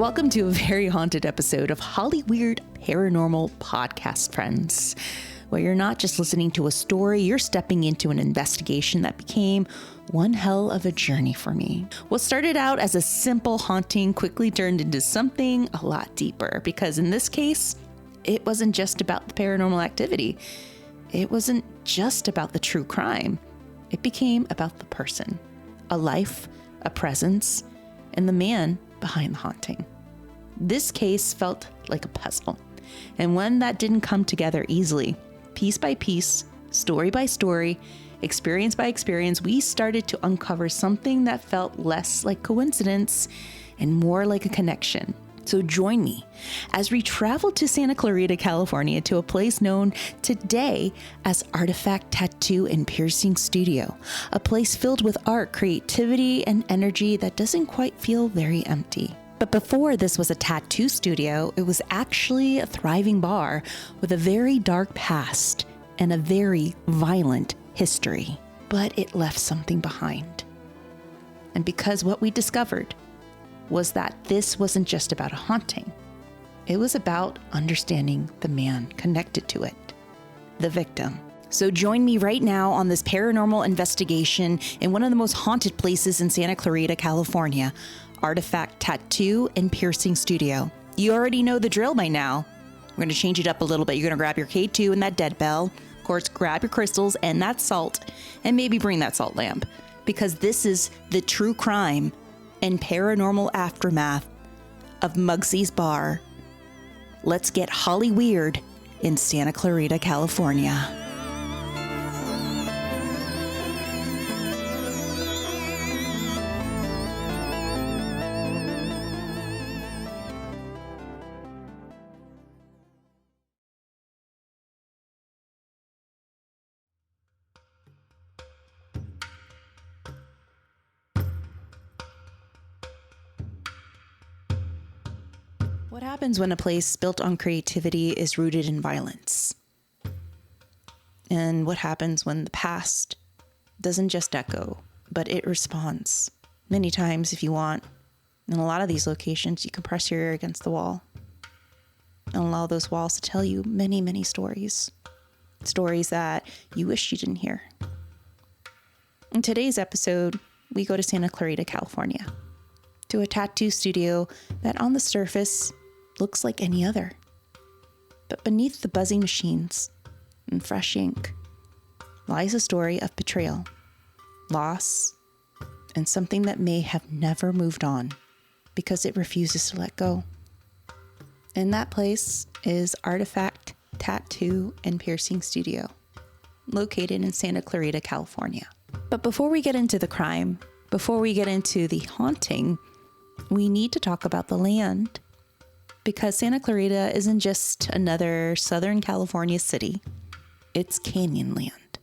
Welcome to a very haunted episode of Hollyweird Paranormal Podcast, friends, where you're not just listening to a story, you're stepping into an investigation that became one hell of a journey for me. What started out as a simple haunting quickly turned into something a lot deeper, because in this case, it wasn't just about the paranormal activity. It wasn't just about the true crime. It became about the person, a life, a presence, and the man behind the haunting. This case felt like a puzzle, and one that didn't come together easily. Piece by piece, story by story, experience by experience, we started to uncover something that felt less like coincidence and more like a connection. So join me as we travel to Santa Clarita, California, to a place known today as Artifact Tattoo and Piercing Studio, a place filled with art, creativity, and energy that doesn't quite feel very empty. But before this was a tattoo studio, it was actually a thriving bar with a very dark past and a very violent history. But it left something behind. And because what we discovered was that this wasn't just about a haunting. It was about understanding the man connected to it, the victim. So join me right now on this paranormal investigation in one of the most haunted places in Santa Clarita, California, Artifact Tattoo and Piercing Studio. You already know the drill by now. We're going to change it up a little bit. You're going to grab your K2 and that dead bell. Of course, grab your crystals and that salt, and maybe bring that salt lamp, because this is the true crime and paranormal aftermath of Muggsy's Bar. Let's get Hollyweird in Santa Clarita, California. What happens when a place built on creativity is rooted in violence? And what happens when the past doesn't just echo, but it responds? Many times, if you want, in a lot of these locations, you can press your ear against the wall and allow those walls to tell you many, many stories. Stories that you wish you didn't hear. In today's episode, we go to Santa Clarita, California, to a tattoo studio that on the surface looks like any other. But beneath the buzzing machines and fresh ink lies a story of betrayal, loss, and something that may have never moved on because it refuses to let go. And that place is Artifact Tattoo and Piercing Studio, located in Santa Clarita, California. But before we get into the crime, before we get into the haunting, we need to talk about the land, because Santa Clarita isn't just another Southern California city. It's canyon land.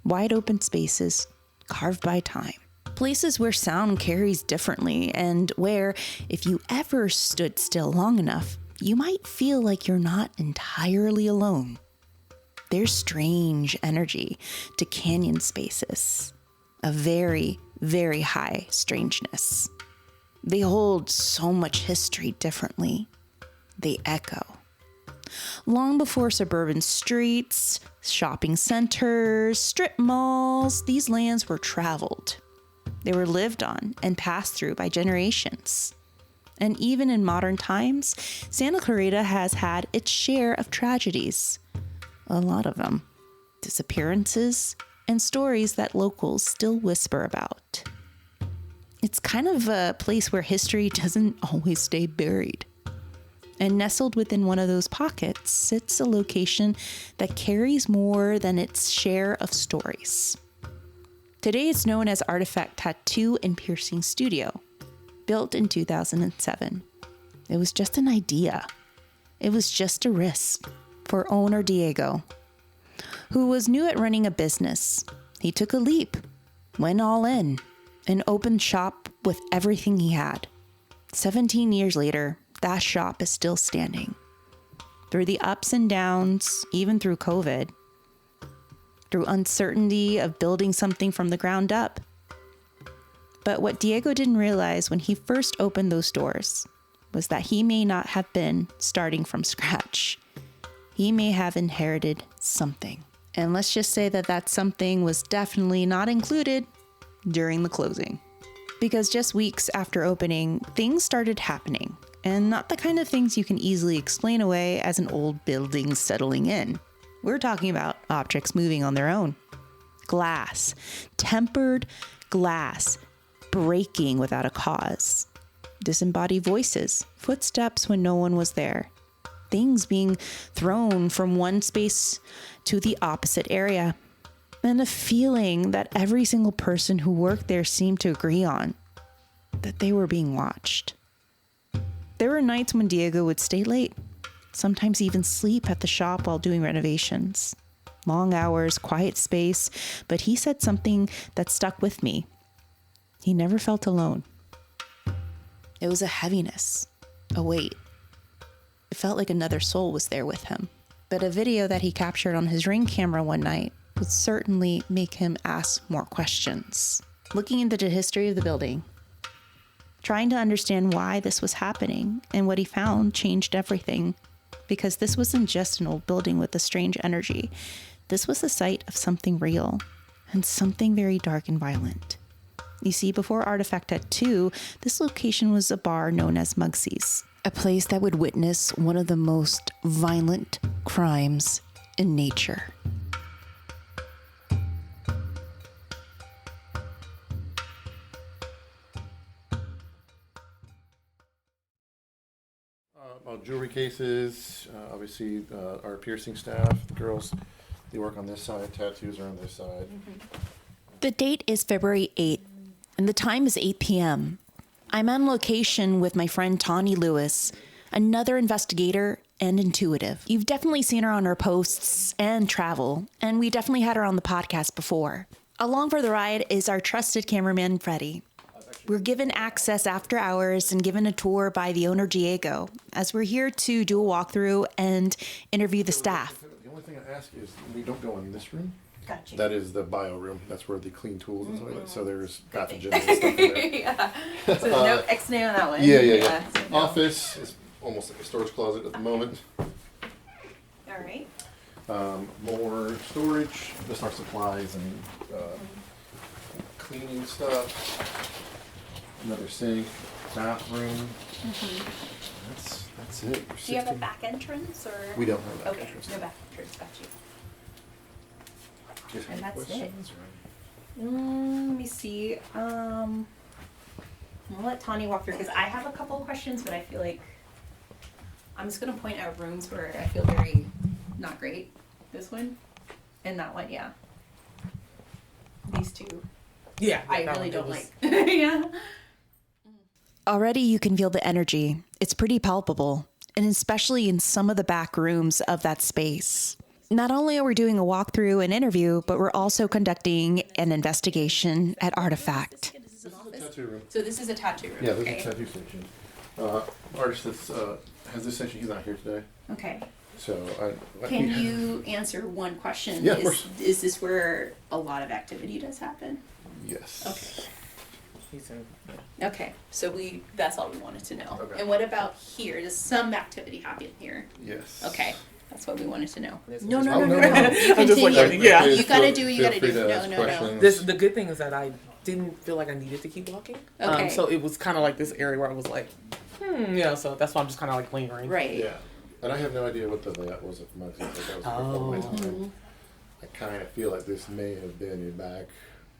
Wide open spaces carved by time. Places where sound carries differently, and where, if you ever stood still long enough, you might feel like you're not entirely alone. There's strange energy to canyon spaces. A very, very high strangeness. They hold so much history differently. They echo. Long before suburban streets, shopping centers, strip malls, these lands were traveled. They were lived on and passed through by generations. And even in modern times, Santa Clarita has had its share of tragedies. A lot of them. Disappearances and stories that locals still whisper about. It's kind of a place where history doesn't always stay buried. And nestled within one of those pockets sits a location that carries more than its share of stories. Today it's known as Artifact Tattoo and Piercing Studio, built in 2007. It was just an idea. It was just a risk for owner Diego, who was new at running a business. He took a leap, went all in, and opened shop with everything he had. 17 years later, that shop is still standing. Through the ups and downs, even through COVID, through uncertainty of building something from the ground up. But what Diego didn't realize when he first opened those doors was that he may not have been starting from scratch. He may have inherited something. And let's just say that that something was definitely not included during the closing. Because just weeks after opening, things started happening. And not the kind of things you can easily explain away as an old building settling in. We're talking about objects moving on their own. Glass, tempered glass, breaking without a cause. Disembodied voices, footsteps when no one was there. Things being thrown from one space to the opposite area. And a feeling that every single person who worked there seemed to agree on, that they were being watched. There were nights when Diego would stay late, sometimes even sleep at the shop while doing renovations. Long hours, quiet space, but he said something that stuck with me. He never felt alone. It was a heaviness, a weight. It felt like another soul was there with him. But a video that he captured on his Ring camera one night would certainly make him ask more questions. Looking into the history of the building, trying to understand why this was happening, and what he found changed everything. Because this wasn't just an old building with a strange energy. This was the site of something real, and something very dark and violent. You see, before Artifact Tattoo, this location was a bar known as Mugsy's, a place that would witness one of the most violent crimes in nature. Jewelry cases, obviously our piercing staff, the girls, they work on this side, tattoos are on this side. The date is February 8th, and the time is 8 p.m. I'm on location with my friend Tawny Lewis, another investigator and intuitive. You've definitely seen her on her posts and travel, and we definitely had her on the podcast before. Along for the ride is our trusted cameraman, Freddie. We're given access after hours and given a tour by the owner, Diego, as we're here to do a walkthrough and interview the staff. The only thing I ask is, we don't go in this room. Gotcha. That is the bio room. That's where the clean tools and stuff like that. So there's pathogens and stuff in there. Yeah. So there's no X-nay on that one. Yeah. So no. Office is almost like a storage closet at the moment. All right. More storage, just our supplies and cleaning stuff. Another sink, bathroom. That's it. Do you have a back entrance or? We don't have a back okay, entrance. no back entrance. Got you. Just And that's questions, let me see. I'll let Tawny walk through because I have a couple of questions, but I feel like I'm just gonna point out rooms where I feel very not great. This one and that one, yeah. These two. Yeah, I really don't like. Yeah. Already you can feel the energy. It's pretty palpable, and especially in some of the back rooms of that space. Not only are we doing a walkthrough and interview, but we're also conducting an investigation at Artifact. This is a tattoo room. So this is a tattoo room. Yeah, this is a tattoo section. Artist that's, has this section, he's not here today. Okay. So Can you answer one question? Yeah, of course. Is this where a lot of activity does happen? Yes. Okay. He's in. Okay. So that's all we wanted to know. Okay. And what about here? Does some activity happen here? Yes. Okay. That's what we wanted to know. No, No. no. You I'm just like, continue. yeah. You gotta do what you Feel gotta free do. to No, ask no. questions. The good thing is that I didn't feel like I needed to keep walking. Okay. So it was kind of like this area where I was like, so that's why I'm just kind of like lingering. Right. Yeah. And I have no idea what the layout was at Mugsy's. Like that was a long time. I kind of feel like this may have been a back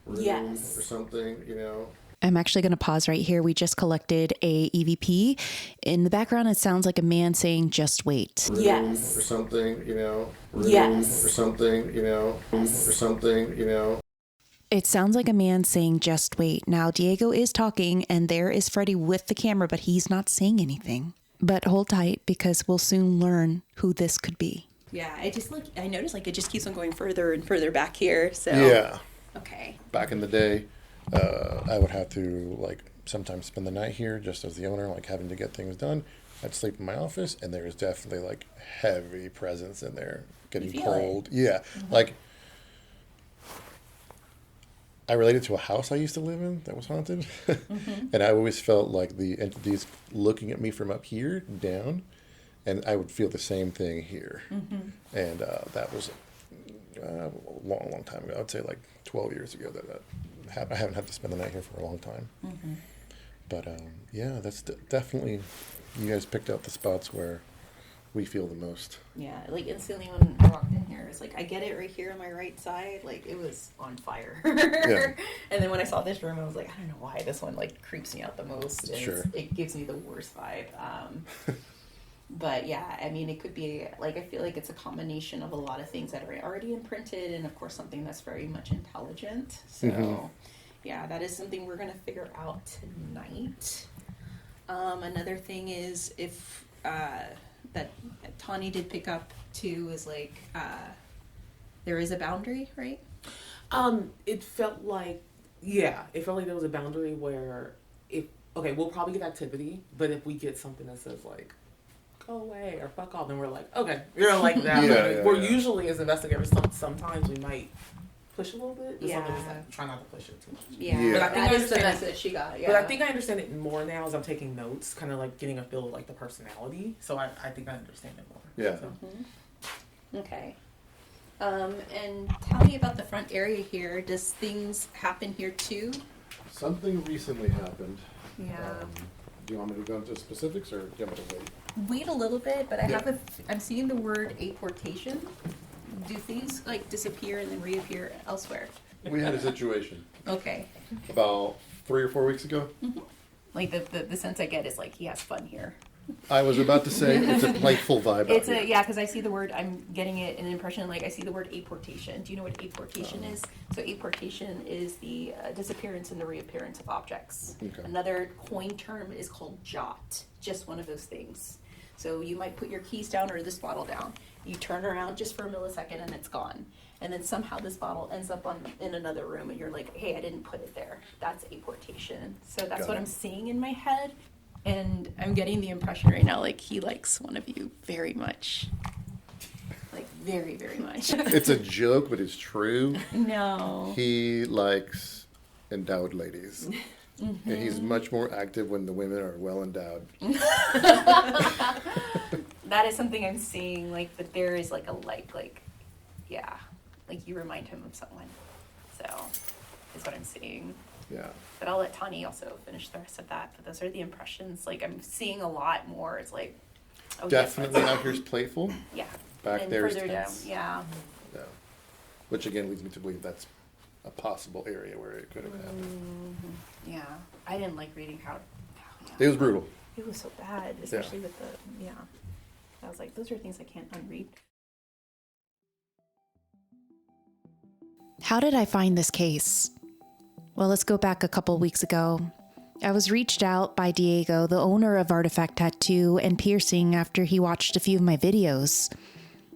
room Yes. or something, you know. I'm actually going to pause right here. We just collected a EVP. In the background, it sounds like a man saying, "Just wait." Yes. Or something, you know. Yes. Or something, you know. Or something, you know. It sounds like a man saying, "Just wait." Now, Diego is talking, and there is Freddie with the camera, but he's not saying anything. But hold tight, because we'll soon learn who this could be. Yeah, I noticed it just keeps on going further and further back here. So Yeah. Okay. Back in the day, I would have to sometimes spend the night here just as the owner, having to get things done. I'd sleep in my office, and there is definitely heavy presence in there, getting feel cold. it? Yeah, I related to a house I used to live in that was haunted. And I always felt like the entities looking at me from up here down, and I would feel the same thing here. And that was a long time ago. I'd say like 12 years ago that happened. I haven't had to spend the night here for a long time. But yeah, that's definitely, you guys picked out the spots where we feel the most. Yeah, like instantly when I walked in here, it's like, I get it right here on my right side. Like, it was on fire. Yeah. And then when I saw this room, I was like, I don't know why this one, like, creeps me out the most. And Sure. it gives me the worst vibe. But yeah, I mean, it could be, like, I feel like it's a combination of a lot of things that are already imprinted and, of course, something that's very much intelligent. So, yeah, that is something we're going to figure out tonight. Another thing is if... that Tawny did pick up too is like there is a boundary, right? It felt like there was a boundary where we'll probably get activity, but if we get something that says like go away or fuck off, then we're like, okay, you're like that. We're usually as investigators sometimes we might push a little bit. As long as I try not to push it too much. Yeah. But I think that I is the understand message she got. Yeah. But I think I understand it more now as I'm taking notes, kind of like getting a feel of like the personality. So I think I understand it more. Yeah. So. Okay. And tell me about the front area here. Does things happen here too? Something recently happened. Yeah. Do you want me to go into specifics, or do you want me to wait? Wait a little bit, but I'm seeing the word apportation. Do things like disappear and then reappear elsewhere? We had a situation Okay. about 3 or 4 weeks ago. Like the sense I get is like he has fun here. I was about to say it's a playful vibe. It's out here. because I see the word. I'm getting it an impression like I see the word apportation. Do you know what apportation is? So apportation is the disappearance and the reappearance of objects. Okay. Another coin term is called jot. Just one of those things. So you might put your keys down or this bottle down. You turn around just for a millisecond and it's gone. And then somehow this bottle ends up in another room and you're like, hey, I didn't put it there. That's apportation. So that's Got what it. I'm seeing in my head. And I'm getting the impression right now like he likes one of you very much. Like very, very much. It's a joke, but it's true. No. He likes endowed ladies. And he's much more active when the women are well endowed. That is something I'm seeing, like, that there is, like, yeah, like, you remind him of someone. So, is what I'm seeing. Yeah. But I'll let Tani also finish the rest of that. But those are the impressions. Like, I'm seeing a lot more. It's like, oh, Definitely yes, out here's playful. yeah. Back and there is further down, tense. yeah. Yeah. Which again leads me to believe that's a possible area where it could have happened. Yeah. I didn't like reading how It was brutal. it was so bad, especially with the, I was like, those are things I can't unread. How did I find this case? Well, let's go back a couple weeks ago. I was reached out by Diego, the owner of Artifact Tattoo and Piercing, after he watched a few of my videos.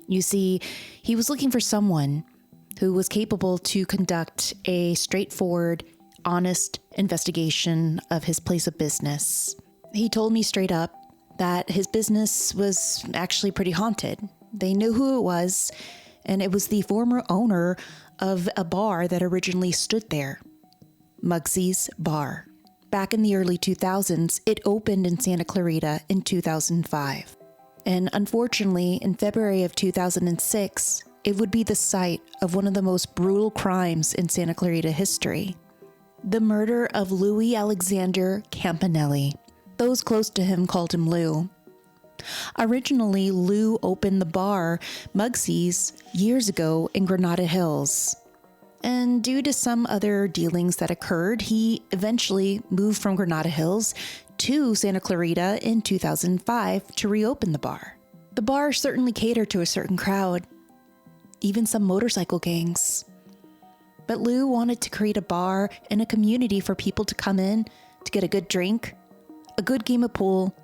You see, he was looking for someone who was capable to conduct a straightforward, honest investigation of his place of business. He told me straight up that his business was actually pretty haunted. They knew who it was, and it was the former owner of a bar that originally stood there, Muggsy's Bar. Back in the early 2000s, it opened in Santa Clarita in 2005. And unfortunately, in February of 2006, it would be the site of one of the most brutal crimes in Santa Clarita history. The murder of Louis Alexander Campanelli. Those close to him called him Lou. Originally, Lou opened the bar, Muggsy's, years ago in Granada Hills. And due to some other dealings that occurred, he eventually moved from Granada Hills to Santa Clarita in 2005 to reopen the bar. The bar certainly catered to a certain crowd, even some motorcycle gangs. But Lou wanted to create a bar and a community for people to come in to get a good drink, a good game of pool,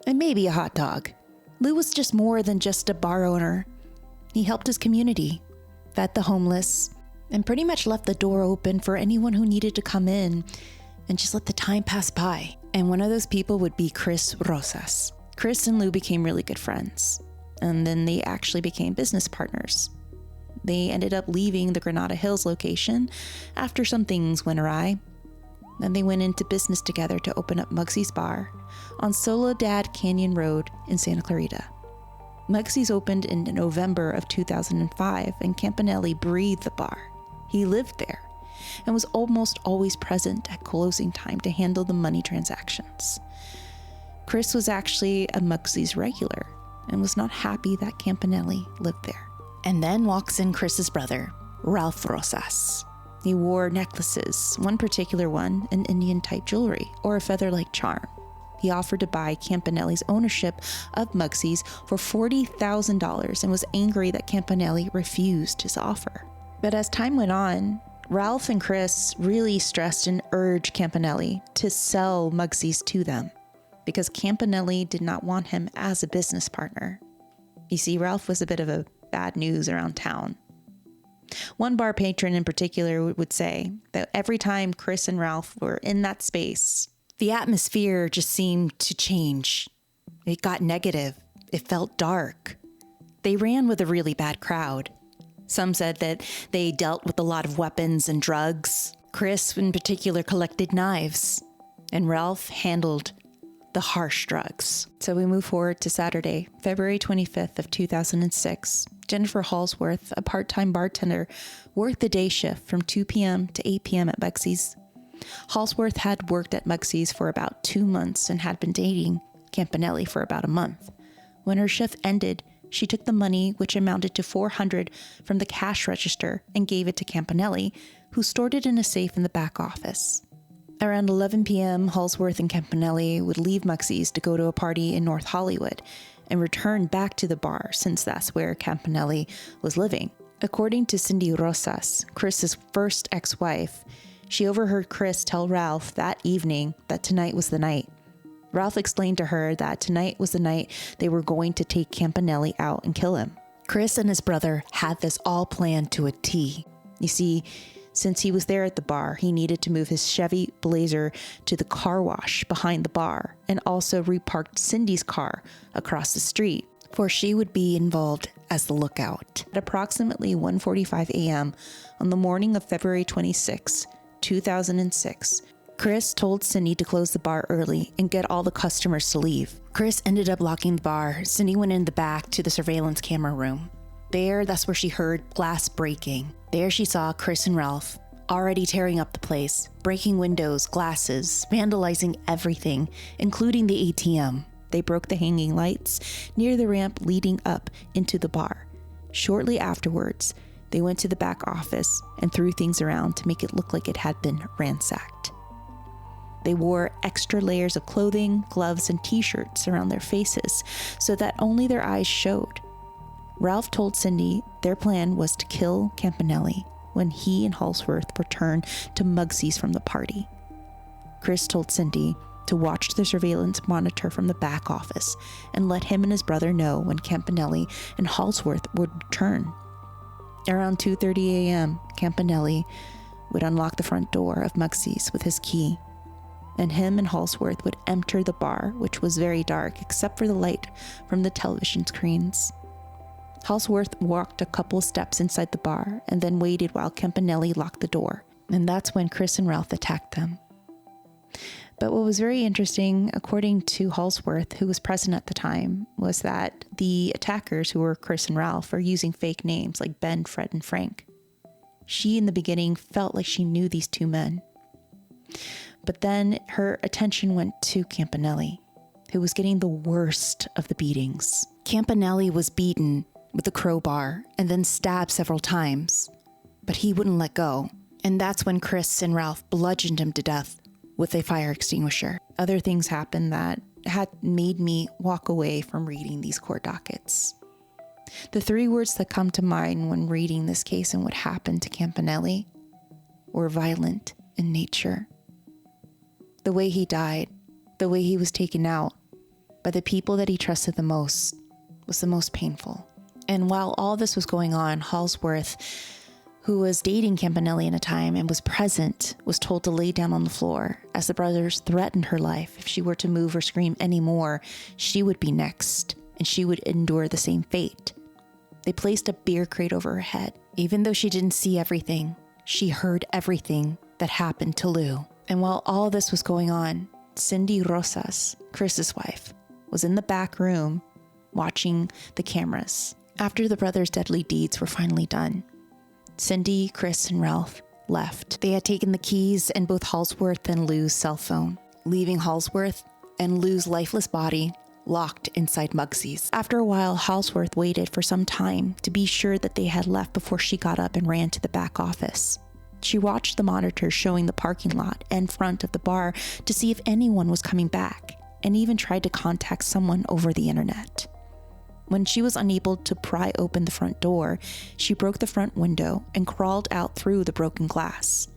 and maybe a hot dog. Lou was just more than just a bar owner. He helped his community, fed the homeless, and pretty much left the door open for anyone who needed to come in and just let the time pass by. And one of those people would be Chris Rosas. Chris and Lou became really good friends, and then they actually became business partners. they ended up leaving the Granada Hills location after some things went awry. Then they went into business together to open up Muggsy's Bar on Soledad Canyon Road in Santa Clarita. Muggsy's opened in November of 2005, and Campanelli breathed the bar. He lived there and was almost always present at closing time to handle the money transactions. Chris was actually a Muggsy's regular and was not happy that Campanelli lived there. And then walks in Chris's brother, Ralph Rosas. He wore necklaces, one particular one, an Indian-type jewelry, or a feather-like charm. He offered to buy Campanelli's ownership of Muggsy's for $40,000 and was angry that Campanelli refused his offer. But as time went on, Ralph and Chris really stressed and urged Campanelli to sell Muggsy's to them because Campanelli did not want him as a business partner. You see, Ralph was a bit of a bad news around town. One bar patron in particular would say that every time Chris and Ralph were in that space, the atmosphere just seemed to change. It got negative. It felt dark. They ran with a really bad crowd. Some said that they dealt with a lot of weapons and drugs. Chris, in particular, collected knives, and Ralph handled the harsh drugs. So we move forward to Saturday, February 25th of 2006. Jennifer Halsworth, a part-time bartender, worked the day shift from 2 p.m. to 8 p.m. at Muggsy's. Halsworth had worked at Muggsy's for about 2 months and had been dating Campanelli for about a month. When her shift ended, she took the money, which amounted to $400, from the cash register and gave it to Campanelli, who stored it in a safe in the back office. Around 11 p.m., Halsworth and Campanelli would leave Muggsy's to go to a party in North Hollywood and return back to the bar since that's where Campanelli was living. According to Cindy Rosas, Chris's first ex-wife, she overheard Chris tell Ralph that evening that tonight was the night. Ralph explained to her that tonight was the night they were going to take Campanelli out and kill him. Chris and his brother had this all planned to a T. You see, since he was there at the bar, he needed to move his Chevy Blazer to the car wash behind the bar and also reparked Cindy's car across the street, for she would be involved as the lookout. At approximately 1:45 a.m. on the morning of February 26, 2006, Chris told Cindy to close the bar early and get all the customers to leave. Chris ended up locking the bar. Cindy went in the back to the surveillance camera room. That's where she heard glass breaking. There she saw Chris and Ralph already tearing up the place, breaking windows, glasses, vandalizing everything, including the ATM. They broke the hanging lights near the ramp leading up into the bar. Shortly afterwards, they went to the back office and threw things around to make it look like it had been ransacked. They wore extra layers of clothing, gloves, and t-shirts around their faces so that only their eyes showed. Ralph told Cindy their plan was to kill Campanelli when he and Halsworth returned to Muggsy's from the party. Chris told Cindy to watch the surveillance monitor from the back office and let him and his brother know when Campanelli and Halsworth would return. Around 2:30 a.m., Campanelli would unlock the front door of Muggsy's with his key, and him and Halsworth would enter the bar, which was very dark except for the light from the television screens. Halsworth walked a couple steps inside the bar and then waited while Campanelli locked the door, and that's when Chris and Ralph attacked them. But what was very interesting, according to Halsworth, who was present at the time, was that the attackers, who were Chris and Ralph, are using fake names like Ben, Fred, and Frank. She, in the beginning, felt like she knew these two men. But then her attention went to Campanelli, who was getting the worst of the beatings. Campanelli was beaten with a crowbar and then stabbed several times, but he wouldn't let go. And that's when Chris and Ralph bludgeoned him to death with a fire extinguisher. Other things happened that had made me walk away from reading these court dockets. The three words that come to mind when reading this case and what happened to Campanelli were violent in nature. The way he died, the way he was taken out by the people that he trusted the most was the most painful. And while all this was going on, Halsworth, who was dating Campanelli at a time and was present, was told to lay down on the floor as the brothers threatened her life. If she were to move or scream anymore, she would be next, and she would endure the same fate. They placed a beer crate over her head Even though she didn't see everything, she heard everything that happened to Lou. And while all this was going on, Cindy Rosas, Chris's wife, was in the back room watching the cameras. After the brothers' deadly deeds were finally done, Cindy, Chris, and Ralph left. They had taken the keys and both Halsworth and Lou's cell phone, leaving Halsworth and Lou's lifeless body locked inside Mugsy's. After a while, Halsworth waited for some time to be sure that they had left before she got up and ran to the back office. She watched the monitors showing the parking lot and front of the bar to see if anyone was coming back, and even tried to contact someone over the internet. When she was unable to pry open the front door, she broke the front window and crawled out through the broken glass.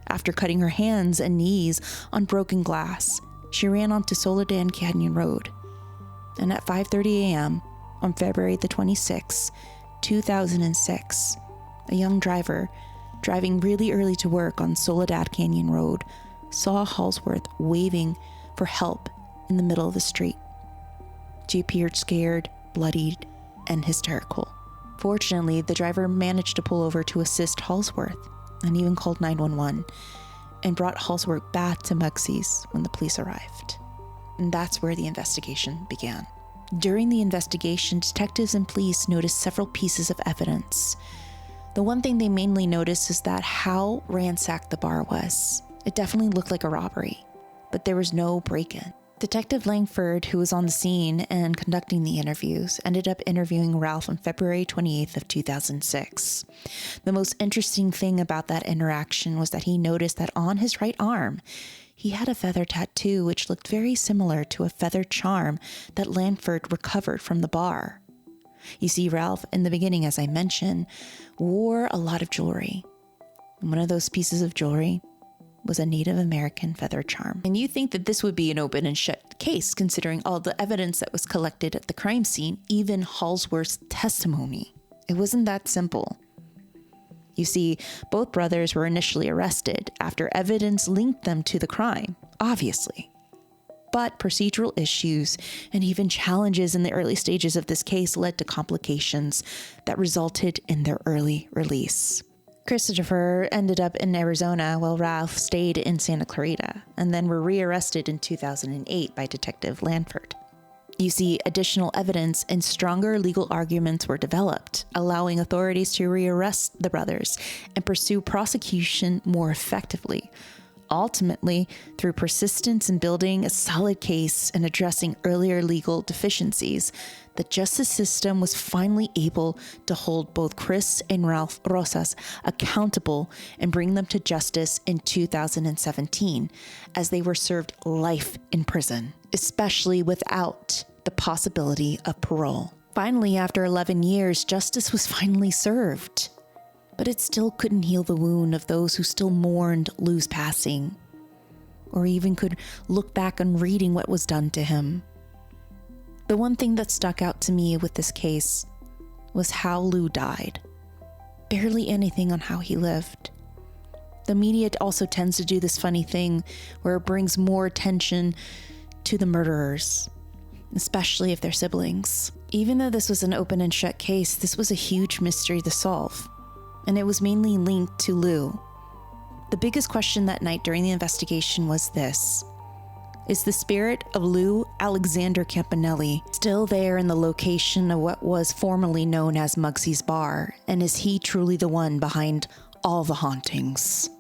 After cutting her hands and knees on broken glass, she ran onto Soledad Canyon Road. And at 5:30 a.m. on February the 26th, 2006, a young driver driving really early to work on Soledad Canyon Road saw Halsworth waving for help in the middle of the street. She appeared scared, bloodied, and hysterical. Fortunately, the driver managed to pull over to assist Halsworth and even called 911 and brought Halsworth back to Mugsy's when the police arrived. And that's where the investigation began. During the investigation, detectives and police noticed several pieces of evidence. The one thing they mainly noticed is that how ransacked the bar was. It definitely looked like a robbery, but there was no break-in. Detective Langford, who was on the scene and conducting the interviews, ended up interviewing Ralph on February 28th of 2006. The most interesting thing about that interaction was that he noticed that on his right arm, he had a feather tattoo which looked very similar to a feather charm that Langford recovered from the bar. You see, Ralph, in the beginning, as I mentioned, wore a lot of jewelry. And one of those pieces of jewelry was a Native American feather charm. And you think that this would be an open and shut case, considering all the evidence that was collected at the crime scene, even Halsworth's testimony. It wasn't that simple. You see, both brothers were initially arrested after evidence linked them to the crime, obviously. But procedural issues and even challenges in the early stages of this case led to complications that resulted in their early release. Christopher ended up in Arizona while Ralph stayed in Santa Clarita, and then were rearrested in 2008 by Detective Langford. You see, additional evidence and stronger legal arguments were developed, allowing authorities to rearrest the brothers and pursue prosecution more effectively. Ultimately, through persistence in building a solid case and addressing earlier legal deficiencies, the justice system was finally able to hold both Chris and Ralph Rosas accountable and bring them to justice in 2017, as they were served life in prison, especially without the possibility of parole. Finally, after 11 years, justice was finally served. But it still couldn't heal the wound of those who still mourned Lou's passing, or even could look back on reading what was done to him. The one thing that stuck out to me with this case was how Lou died. Barely anything on how he lived. The media also tends to do this funny thing where it brings more attention to the murderers, especially if they're siblings. Even though this was an open and shut case, this was a huge mystery to solve, and it was mainly linked to Lou. The biggest question that night during the investigation was this: is the spirit of Lou Alexander Campanelli still there in the location of what was formerly known as Mugsy's Bar, and is he truly the one behind all the hauntings?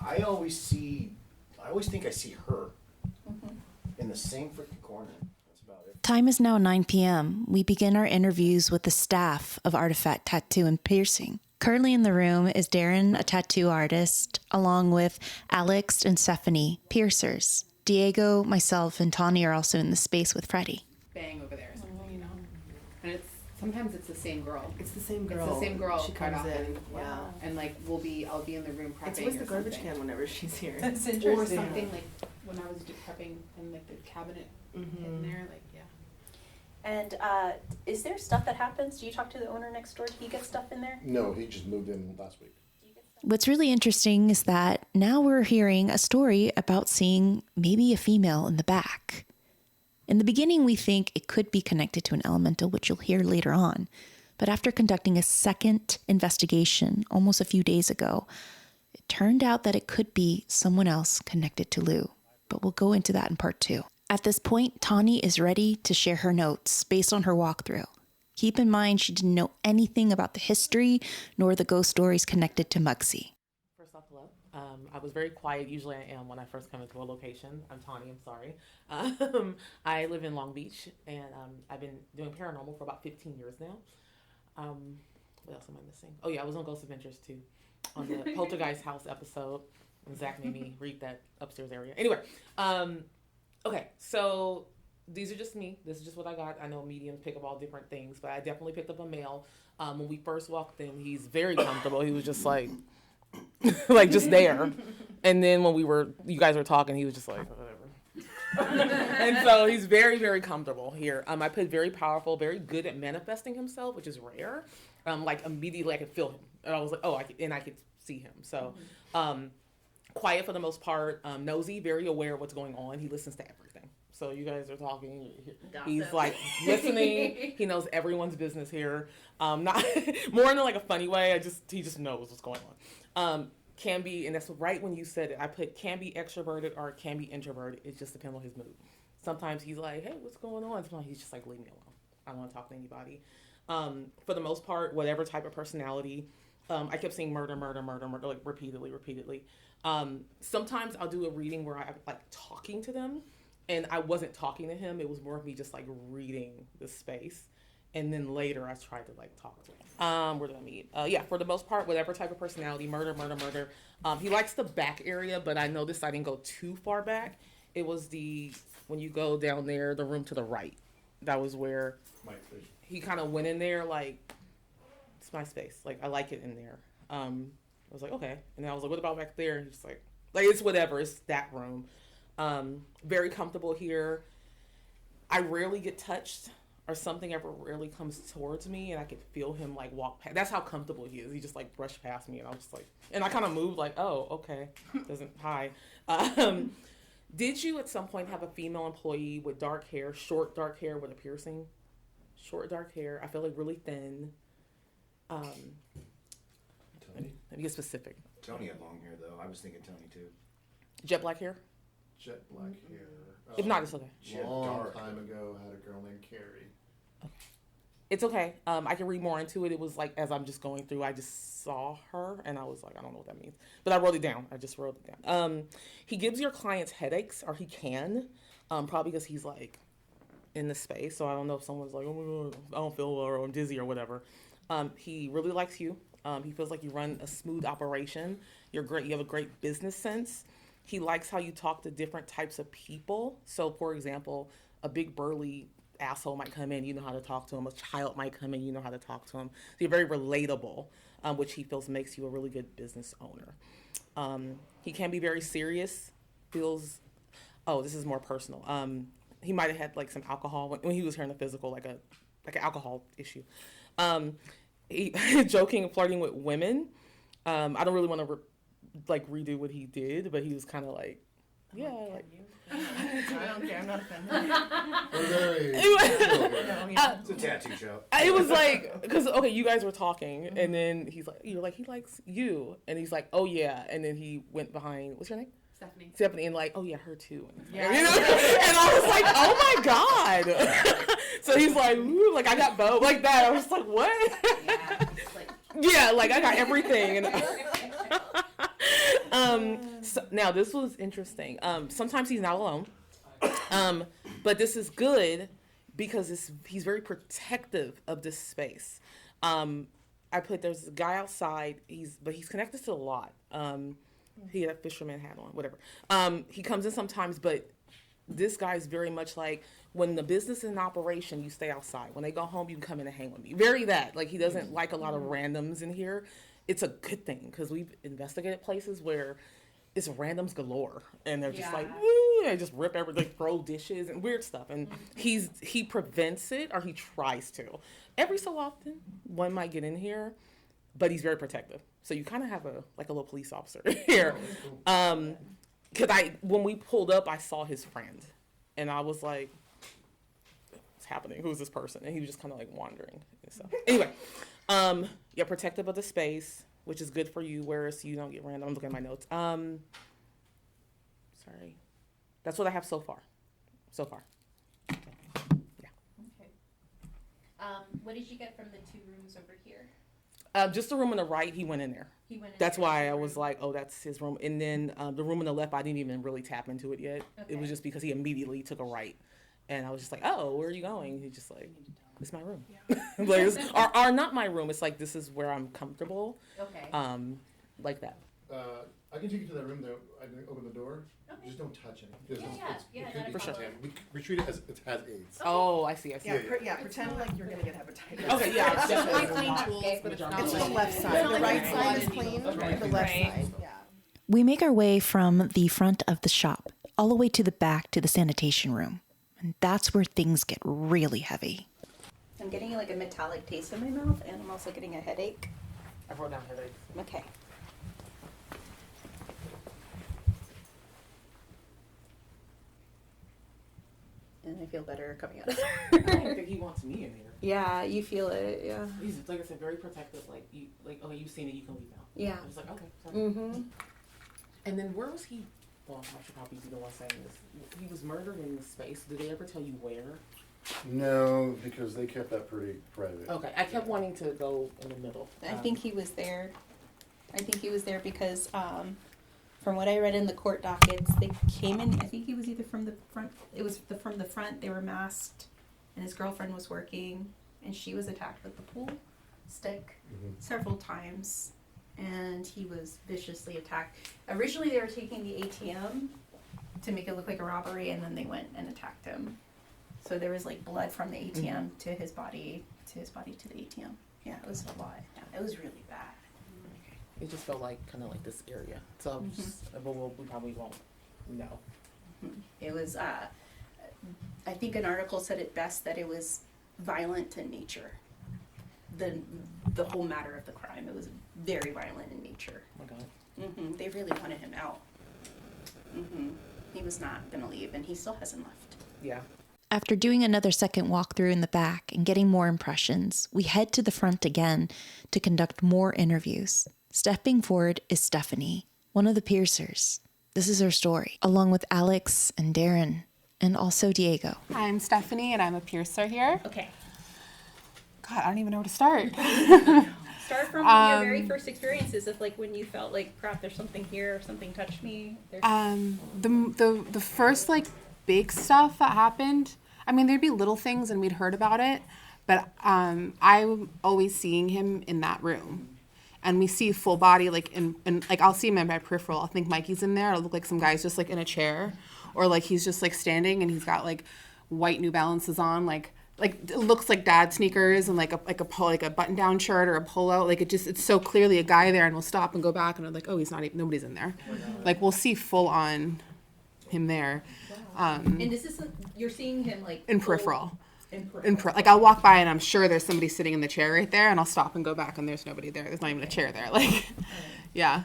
I always think I see her in the same freaking corner. That's about it. Time is now 9 p.m. We begin our interviews with the staff of Artifact Tattoo and Piercing. Currently in the room is Darren, a tattoo artist, along with Alex and Stephanie, piercers. Diego, myself, and Tawny are also in the space with Freddie. Bang over there, you know. And sometimes it's the same girl. It's the same girl. It's the same girl. She quite comes often. in, yeah. And like I'll be in the room prepping. It's always the or garbage something. can whenever she's here. That's interesting. Or something like when I was prepping in like the cabinet in there, like And is there stuff that happens? Do you talk to the owner next door? Do he get stuff in there? No, he just moved in last week. What's really interesting is that now we're hearing a story about seeing maybe a female in the back. In the beginning, we think it could be connected to an elemental, which you'll hear later on. But after conducting a second investigation almost a few days ago, it turned out that it could be someone else connected to Lou. But we'll go into that in part 2. At this point, Tawny is ready to share her notes based on her walkthrough. Keep in mind, she didn't know anything about the history nor the ghost stories connected to Muggsy. First off, hello. I was very quiet. Usually I am when I first come into a location. I'm Tawny, I'm sorry. I live in Long Beach, and I've been doing paranormal for about 15 years now. What else am I missing? Oh yeah, I was on Ghost Adventures too, on the Poltergeist House episode. And Zach made me read that upstairs area. Anyway, okay, so these are just me. This is just what I got. I know mediums pick up all different things, but I definitely picked up a male. When we first walked in, he's very comfortable. He was just like, like just there. And then when you guys were talking, he was just like, whatever. And so he's very, very comfortable here. I put very powerful, very good at manifesting himself, which is rare. Like immediately I could feel him. And I was like, oh, I could see him. So, quiet for the most part, nosy, very aware of what's going on. He listens to everything. So you guys are talking. He's like listening. He knows everyone's business here. Not more in like a funny way. He just knows what's going on. Can be, and that's right when you said it. I put can be extroverted or can be introverted. It just depends on his mood. Sometimes he's like, hey, what's going on? Sometimes he's just like, leave me alone. I don't want to talk to anybody. For the most part, whatever type of personality. I kept saying murder, like repeatedly. Sometimes I'll do a reading where I'm like talking to them, and I wasn't talking to him. It was more of me just like reading the space. And then later I tried to like talk to him. Where did I meet? Yeah, for the most part, whatever type of personality, murder. He likes the back area, but I noticed I didn't go too far back. It was when you go down there, the room to the right. That was where he kind of went in there like, it's my space. Like, I like it in there. I was like, okay. And then I was like, what about back there? And he's like, it's whatever. It's that room. Very comfortable here. I rarely get touched or something ever rarely comes towards me, and I could feel him like walk past. That's how comfortable he is. He just like brushed past me, and I was just like, and I kind of moved like, oh, okay. Hi. Did you at some point have a female employee with dark hair, short dark hair with a piercing? Short dark hair. I feel like really thin. Tony? Let me get specific. Tony had long hair, though. I was thinking Tony, too. Jet black hair? Jet black hair. If not, it's okay. She had Long dark time ago, had a girl named Carrie. It's okay. I can read more into it. It was like, as I'm just going through, I just saw her, and I was like, I don't know what that means. But I wrote it down. I just wrote it down. He gives your clients headaches, or he can, probably because he's like in the space. So I don't know if someone's like, oh my God, I don't feel well, or I'm dizzy or whatever. He really likes you. He feels like you run a smooth operation. You're great. You have a great business sense. He likes how you talk to different types of people. So, for example, a big burly asshole might come in, you know how to talk to him. A child might come in, you know how to talk to him. So you're very relatable, which he feels makes you a really good business owner. He can be very serious. This is more personal. He might have had like some alcohol when he was here in the physical, like an alcohol issue. He joking and flirting with women. I don't really want to redo what he did, but he was kind of like, yeah, like. I don't care. I'm not offended. It's a tattoo show. It was like, because you guys were talking, and then you're like, he likes you, and he's like, oh yeah, and then he went behind. What's your name? Stephanie, and like, oh yeah, her too. Yeah. And I was like, oh my God. So he's like, ooh, like I got both, like that. I was like, what? Yeah, like I got everything. So, now this was interesting. Sometimes he's not alone, but this is good because he's very protective of this space. There's a guy outside. He's connected to a lot. He had a fisherman hat on, whatever. He comes in sometimes, but this guy's very much like, when the business is in operation, you stay outside. When they go home, you can come in and hang with me. Very that. Like, he doesn't like a lot of randoms in here. It's a good thing, because we've investigated places where it's randoms galore, and they're just Yeah. like, woo, they just rip everything, throw dishes and weird stuff, and he prevents it, or he tries to. Every so often, one might get in here, but he's very protective. So you kind of have a little police officer here. Because when we pulled up, I saw his friend, and I was like, what's happening? Who's this person? And he was just kind of like wandering and stuff. Anyway, yeah, protective of the space, which is good for you, whereas you don't get random. I'm looking at my notes. Sorry. That's what I have so far. So far. Okay. Yeah. Okay. What did you get from the 2 rooms over here? Just the room on the right, he went in there. He went in That's there. why I was like, oh, that's his room. And then the room on the left, I didn't even really tap into it yet. Okay. It was just because he immediately took a right. And I was just like, oh, where are you going? He's just like, it's my room. Like, or not my room. It's like, this is where I'm comfortable. Okay. Like that. I can take you to that room though. I can open the door. Okay. Just don't touch it. Yeah, not a For sure. problem. We treat it as it has AIDS. Oh, I see. Yeah, pretend like you're gonna get hepatitis. Okay, yeah. It's Just like definitely clean not- tools, but it's not It's like- the left It's side. not The like right a side is lot of clean. needles. Okay. The left Right. side, yeah. We make our way from the front of the shop all the way to the back to the sanitation room. And that's where things get really heavy. I'm getting like a metallic taste in my mouth, and I'm also getting a headache. I wrote down headache. Okay. And I feel better coming out of I there. don't think he wants me in here. Yeah, you feel it. Yeah. He's, like I said, very protective. Like, okay, you've seen it, you can leave now. Yeah. I was like, okay. Sorry. Mm-hmm. And then where was he? Well, I should probably be the one saying this. He was murdered in the space. Did they ever tell you where? No, because they kept that pretty private. Okay, I kept wanting to go in the middle. I think he was there. I think he was there because, from what I read in the court dockets, they came in. I think he was either from the front. It was from the front. They were masked, and his girlfriend was working, and she was attacked with the pool stick several times, and he was viciously attacked. Originally, they were taking the ATM to make it look like a robbery, and then they went and attacked him. So there was like blood from the ATM to his body, to the ATM. Yeah, it was a lot. Yeah, it was really bad. It just felt like kind of like this area. So, I'm just, but we probably won't know. It was, I think an article said it best that it was violent in nature. The whole matter of the crime, it was very violent in nature. Oh my God. They really wanted him out. He was not going to leave, and he still hasn't left. Yeah. After doing another second walkthrough in the back and getting more impressions, we head to the front again to conduct more interviews. Stepping forward is Stephanie, one of the piercers. This is her story, along with Alex and Darren, and also Diego. I'm Stephanie, and I'm a piercer here. Okay. God, I don't even know where to start. Start from your very first experiences of like when you felt like, crap, there's something here, or something touched me. The first like big stuff that happened. I mean, there'd be little things, and we'd heard about it, but I'm always seeing him in that room. And we see full body, like, in like, I'll see him in my peripheral. I'll think Mikey's in there. It'll look like some guy's just, like, in a chair. Or, like, he's just, like, standing, and he's got, like, white New Balances on. Like it looks like dad sneakers and, like, a button-down shirt or a polo. Like, it's so clearly a guy there, and we'll stop and go back, and we're like, oh, nobody's in there. Like, we'll see full-on him there. And this is, you're seeing him, like... In peripheral. In Like, I'll walk by and I'm sure there's somebody sitting in the chair right there, and I'll stop and go back and there's nobody there. There's not even a chair there. Like, yeah.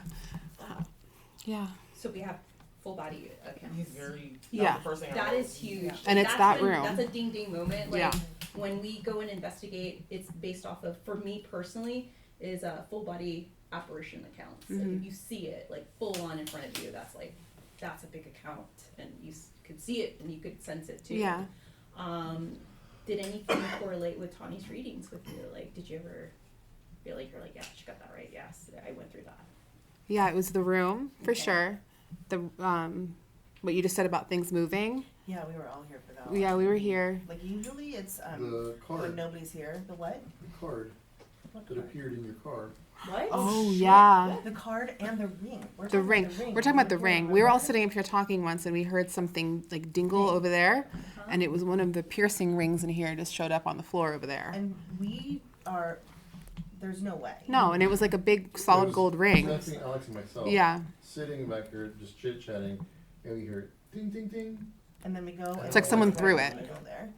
Yeah. So we have full body accounts. He's very. Yeah. The first thing I That wrote. is huge. And it's that room. That's a ding ding moment. Like, Yeah. when we go and investigate, it's based off of, for me personally, is a full body apparition accounts. Like, if you see it, like, full on in front of you, that's a big account. And you could see it and you could sense it too. Yeah. Did anything correlate with Tawny's readings with you? Like, did you ever feel like you're like, yeah, she got that right? Yes, I went through that. Yeah, it was the room for Okay. sure. The what you just said about things moving. Yeah, we were all here for that. Yeah, we were here. Like usually it's The card. when nobody's here. The what? The card that appeared in your car. What? Oh shit. yeah. The card and the ring. We're The talking ring. about the ring. We're talking about the ring. We were all remember? sitting up here talking once, and we heard something like dingle over there, and it was one of the piercing rings in here just showed up on the floor over there. And there's no way. No, and it was like a big It solid was gold ring. Stephanie, Alex, and myself. Yeah. Sitting back here, just chit chatting, and we hear ding, ding, ding. And then we go. It's and like we someone go threw there, it. and we go there.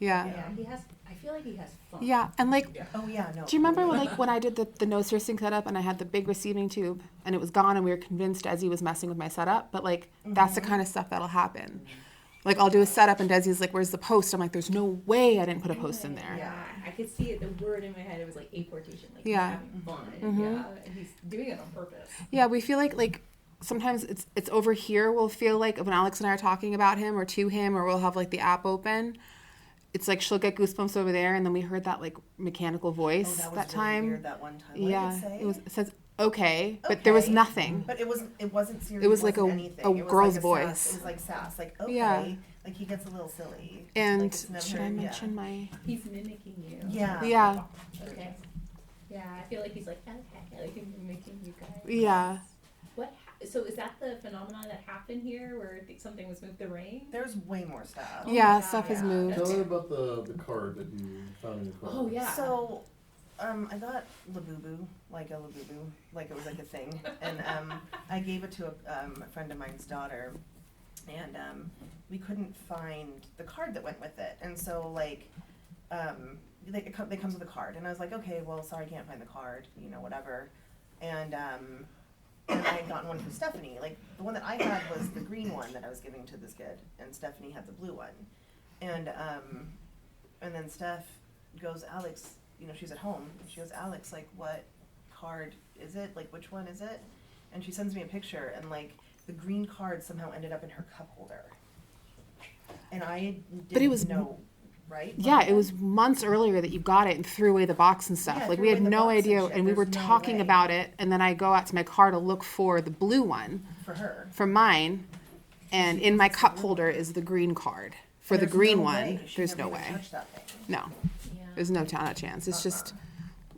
Yeah. Yeah, he has. I feel like he has fun. Yeah, and like, Oh yeah, no. do you remember when I did the nose piercing setup and I had the big receiving tube and it was gone and we were convinced Desi was messing with my setup? But like, that's the kind of stuff that'll happen. Like, I'll do a setup and Desi's like, "Where's the post?" I'm like, "There's no way I didn't put a post in there." Yeah, I could see it. The word in my head, it was like apportation. Like Yeah. he's having fun. Yeah, and he's doing it on purpose. Yeah, we feel like sometimes it's over here. We'll feel like when Alex and I are talking about him or to him, or we'll have like the app open. It's like she'll get goosebumps over there, and then we heard that like mechanical voice that was that really time. weird that one time. What Yeah, did it say? it says okay, but there was Okay. nothing. But it wasn't serious. It was like wasn't a anything. a It was girl's like voice. Sass. It was like sass. Like okay. Yeah. Like he gets a little silly. And like, it's never, should I mention my? He's mimicking you. Yeah. Yeah, Okay. Yeah, I feel like he's like, okay, like he's mimicking you guys. yeah. What? So is that the phenomenon that happened here, where something was moved the ring? There's way more stuff. Yeah, God, stuff has yeah. moved. Tell me about the card that you found in the car. Oh yeah. So, I got Labubu, like a Labubu, like it was like a thing, and I gave it to a friend of mine's daughter, and we couldn't find the card that went with it, and so like, it comes with a card, and I was like, okay, well, sorry, I can't find the card, you know, whatever, and I had gotten one for Stephanie. Like the one that I had was the green one that I was giving to this kid, and Stephanie had the blue one, and then Steph goes, Alex, you know, she's at home. And she goes, Alex, like, what card is it? Like, which one is it? And she sends me a picture, and like the green card somehow ended up in her cup holder, and I didn't know. Right? Yeah, it was months earlier that you got it and threw away the box and stuff. Yeah, like threw we had away the no box and idea, shit. and we were There's no talking way. about it. And then I go out to my car to look for the blue one for her. for mine, and in my cup holder is the green card for the There's green no one. way. She There's never no even way. touched that thing. No, Yeah. there's no chance. It's just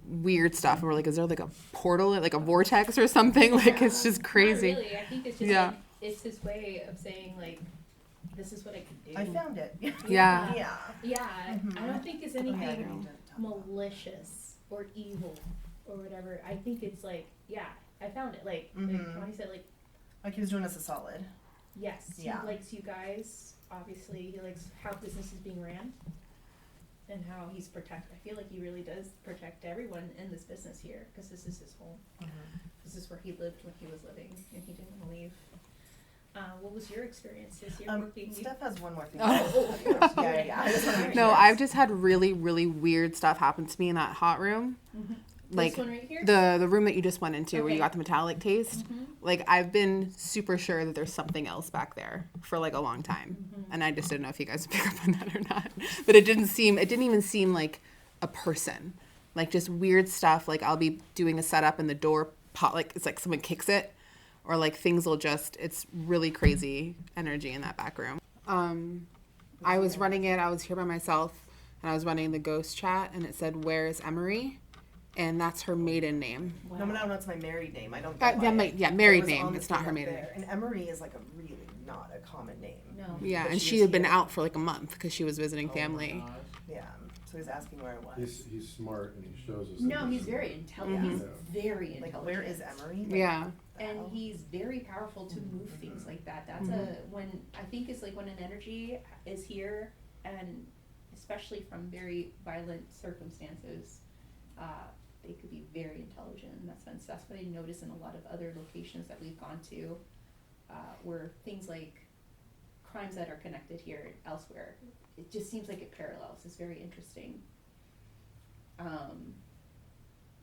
weird stuff. And we're like, is there like a portal, like a vortex or something? Like it's just crazy. Not really. I think it's just Yeah. like, it's his way of saying like, this is what I can do. I found it. Yeah. Yeah. Yeah, I don't think it's Oh, yeah, I anything don't need to talk about malicious or evil or whatever. I think it's like, yeah, I found it. Like Mhm. Connie said, like, Like he was doing us a solid. yes, Yeah. he likes you guys. Obviously, he likes how business is being ran and how he's protect. I feel like he really does protect everyone in this business here because this is his home. This is where he lived when he was living, and he didn't want to leave. What was your experience this year working? Steph has one more thing. Oh. Yeah. I just wanna make No, sure. I've just had really, really weird stuff happen to me in that hot room. Like this one right here? the room that you just went into where you Okay. got the metallic taste. Like I've been super sure that there's something else back there for like a long time, and I just didn't know if you guys would pick up on that or not. But it didn't even seem like a person. Like just weird stuff. Like I'll be doing a setup and the door pop, like it's like someone kicks it, or like things will just. It's really crazy energy in that back room. I was running it. I was here by myself, and I was running the ghost chat, and it said, "Where is Emery?" And that's her maiden name. No, it's my married name. I don't. Married name. It's not her maiden name. And Emery is like a really not a common name. No. Yeah, But and she she is had been here. out for like a month because she was visiting Oh family. Yeah. So he's asking where it was. He's smart and he shows us. No, that he's this very is- intelligent. Yeah. He's very intelligent. Like where is Emery? Like, Yeah. what the And hell? he's very powerful to move things like that. That's when I think it's like when an energy is here, and especially from very violent circumstances, they could be very intelligent in that sense. That's what I notice in a lot of other locations that we've gone to, where things like crimes that are connected here and elsewhere, it just seems like it parallels. It's very interesting.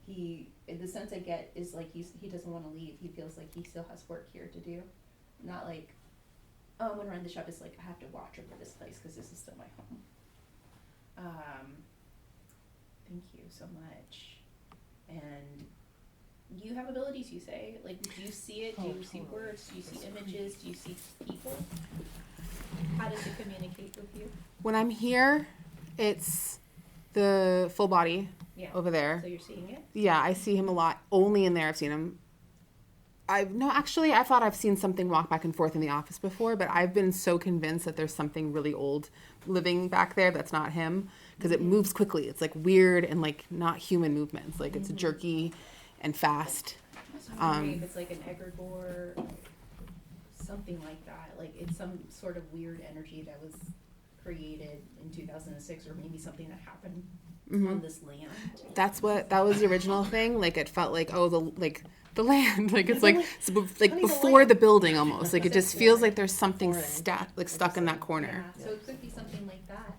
The sense I get is like he doesn't want to leave. He feels like he still has work here to do. Not like, oh, I'm gonna run the shop. It's like I have to watch over this place because this is still my home. Thank you so much. And you have abilities, you say? Like, do you see it? Do you see words? Do you see images? Do you see people? How does it communicate with you? When I'm here, it's the full body Yeah. over there. So you're seeing it? Yeah, I see him a lot. Only in there I've seen him. I thought I've seen something walk back and forth in the office before, but I've been so convinced that there's something really old living back there that's not him, because it moves quickly. It's like weird and like not human movements. Like it's jerky and fast. If it's like an egregore, something like that. Like it's some sort of weird energy that was created in 2006, or maybe something that happened on this land. That was the original thing. Like it felt like the land, like it's like before the building almost. Like it just feels like there's something stuck in that corner. Yeah, so it could be something like that.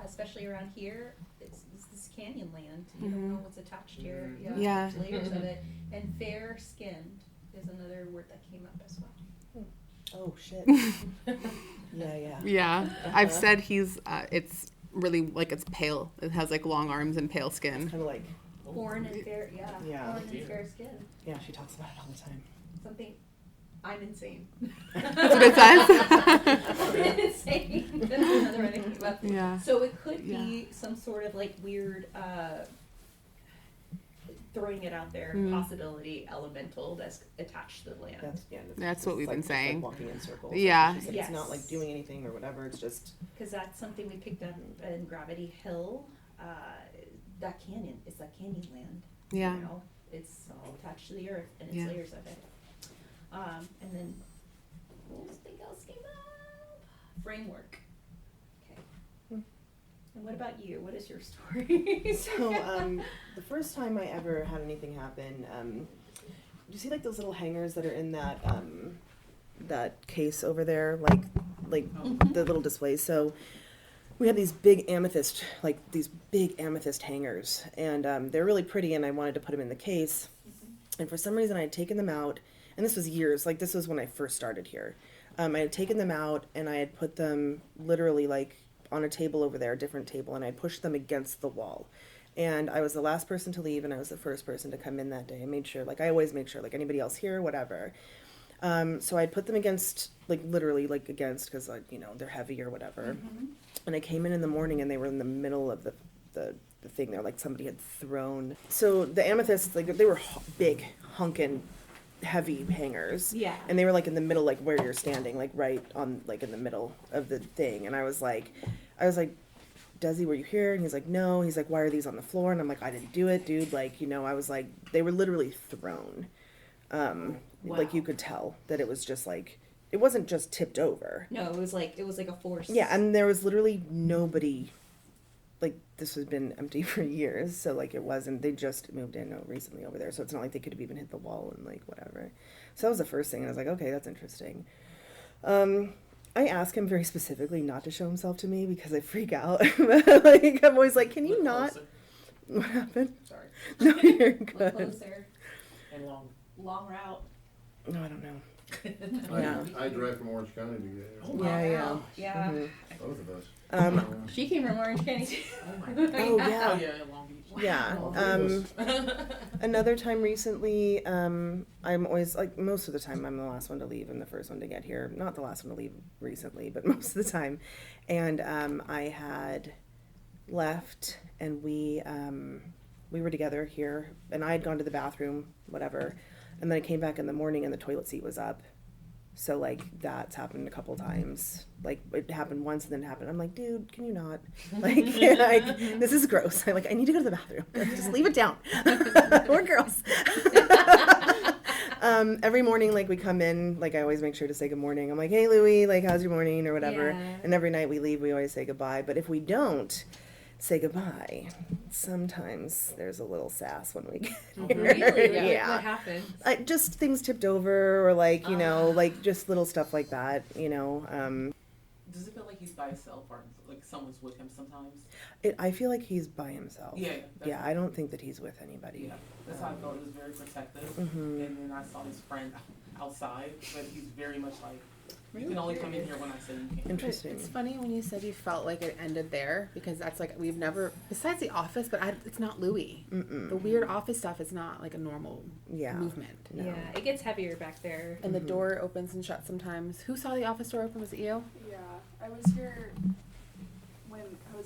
Especially around here, it's this canyon land. You don't know what's attached here. Yeah. There's layers of it. And fair skinned is another word that came up as well. Oh shit. Yeah. Yeah, I've said he's. It's really like it's pale. It has like long arms and pale skin. Kind of like. Born and fair, Yeah. Born and fair skin. Yeah, she talks about it all the time. Something. I'm insane. That's what it says. I'm insane. That's another one that came up. Yeah. So it could be some sort of like weird, throwing it out there, possibility elemental that's attached to the land. That's what we've been saying. Like walking in circles. Yeah. It's, it's not like doing anything or whatever. It's just. Because that's something we picked up in Gravity Hill. That canyon is that canyon land. Yeah. You know, it's all attached to the earth and it's layers of it. And then something else came up. Framework. Okay. And what about you? What is your story? So, the first time I ever had anything happen, do you see like those little hangers that are in that that case over there, like the little displays? So we had these big amethyst hangers, and they're really pretty, and I wanted to put them in the case. And for some reason I had taken them out, and this was years, like this was when I first started here. I had taken them out and I had put them literally like on a table over there, a different table, and I pushed them against the wall. And I was the last person to leave, and I was the first person to come in that day. I made sure, like I always make sure, like anybody else here, whatever. So I'd put them against, like literally like against, because like, you know, they're heavy or whatever. And I came in the morning and they were in the middle of the thing there, like somebody had thrown. So the amethysts, like they were big, hunkin', heavy hangers. Yeah. And they were like in the middle, like where you're standing, like right on, like in the middle of the thing. And I was like, Desi, were you here? And he's like, no. He's like, why are these on the floor? And I'm like, I didn't do it, dude. Like, you know, I was like, they were literally thrown. Like you could tell that it was just like, it wasn't just tipped over. No, it was like a force. Yeah, and there was literally nobody. Like this has been empty for years, so like it wasn't. They just moved in recently over there, so it's not like they could have even hit the wall and like whatever. So that was the first thing, and I was like, okay, that's interesting. I ask him very specifically not to show himself to me because I freak out. Like I'm always like, can you not? Closer. What happened? Sorry. No, you're Look good. closer. And Long route. No, I don't know. Yeah. I drive from Orange County to get here. Oh, Yeah. Yeah. Mhm. Both of us. She came from Orange County too. Oh my god. Oh yeah. Oh yeah, Long Beach. Yeah. Another time recently, I'm always, like, most of the time I'm the last one to leave and the first one to get here. Not the last one to leave recently, but most of the time. And I had left, and we were together here, and I had gone to the bathroom, whatever. And then I came back in the morning and the toilet seat was up. So, like, that's happened a couple times. Like, it happened once and then it happened. I'm like, dude, can you not? Like, this is gross. I need to go to the bathroom. Just leave it down. We're girls. Every morning, like, we come in, like, I always make sure to say good morning. I'm like, hey, Louie, like, how's your morning or whatever. Yeah. And every night we leave, we always say goodbye. But if we don't say goodbye, sometimes there's a little sass when we get here. Really? Yeah. What happened? Just things tipped over, or like, you know, like just little stuff like that, you know. Does it feel like he's by himself, or like someone's with him sometimes? I feel like he's by himself. Yeah. Yeah, I don't think that he's with anybody. Yeah, that's how I felt. It was very protective. Mhm. And then I saw his friend outside, but he's very much like, you can only come in here when I say you can. Interesting. It's funny when you said you felt like it ended there, because that's like, we've never, besides the office, but it's not Louis. Mm-mm. The weird office stuff is not like a normal Yeah. movement. No. Yeah, it gets heavier back there. And the door opens and shuts sometimes. Who saw the office door open? Was it you? Yeah, I was here when I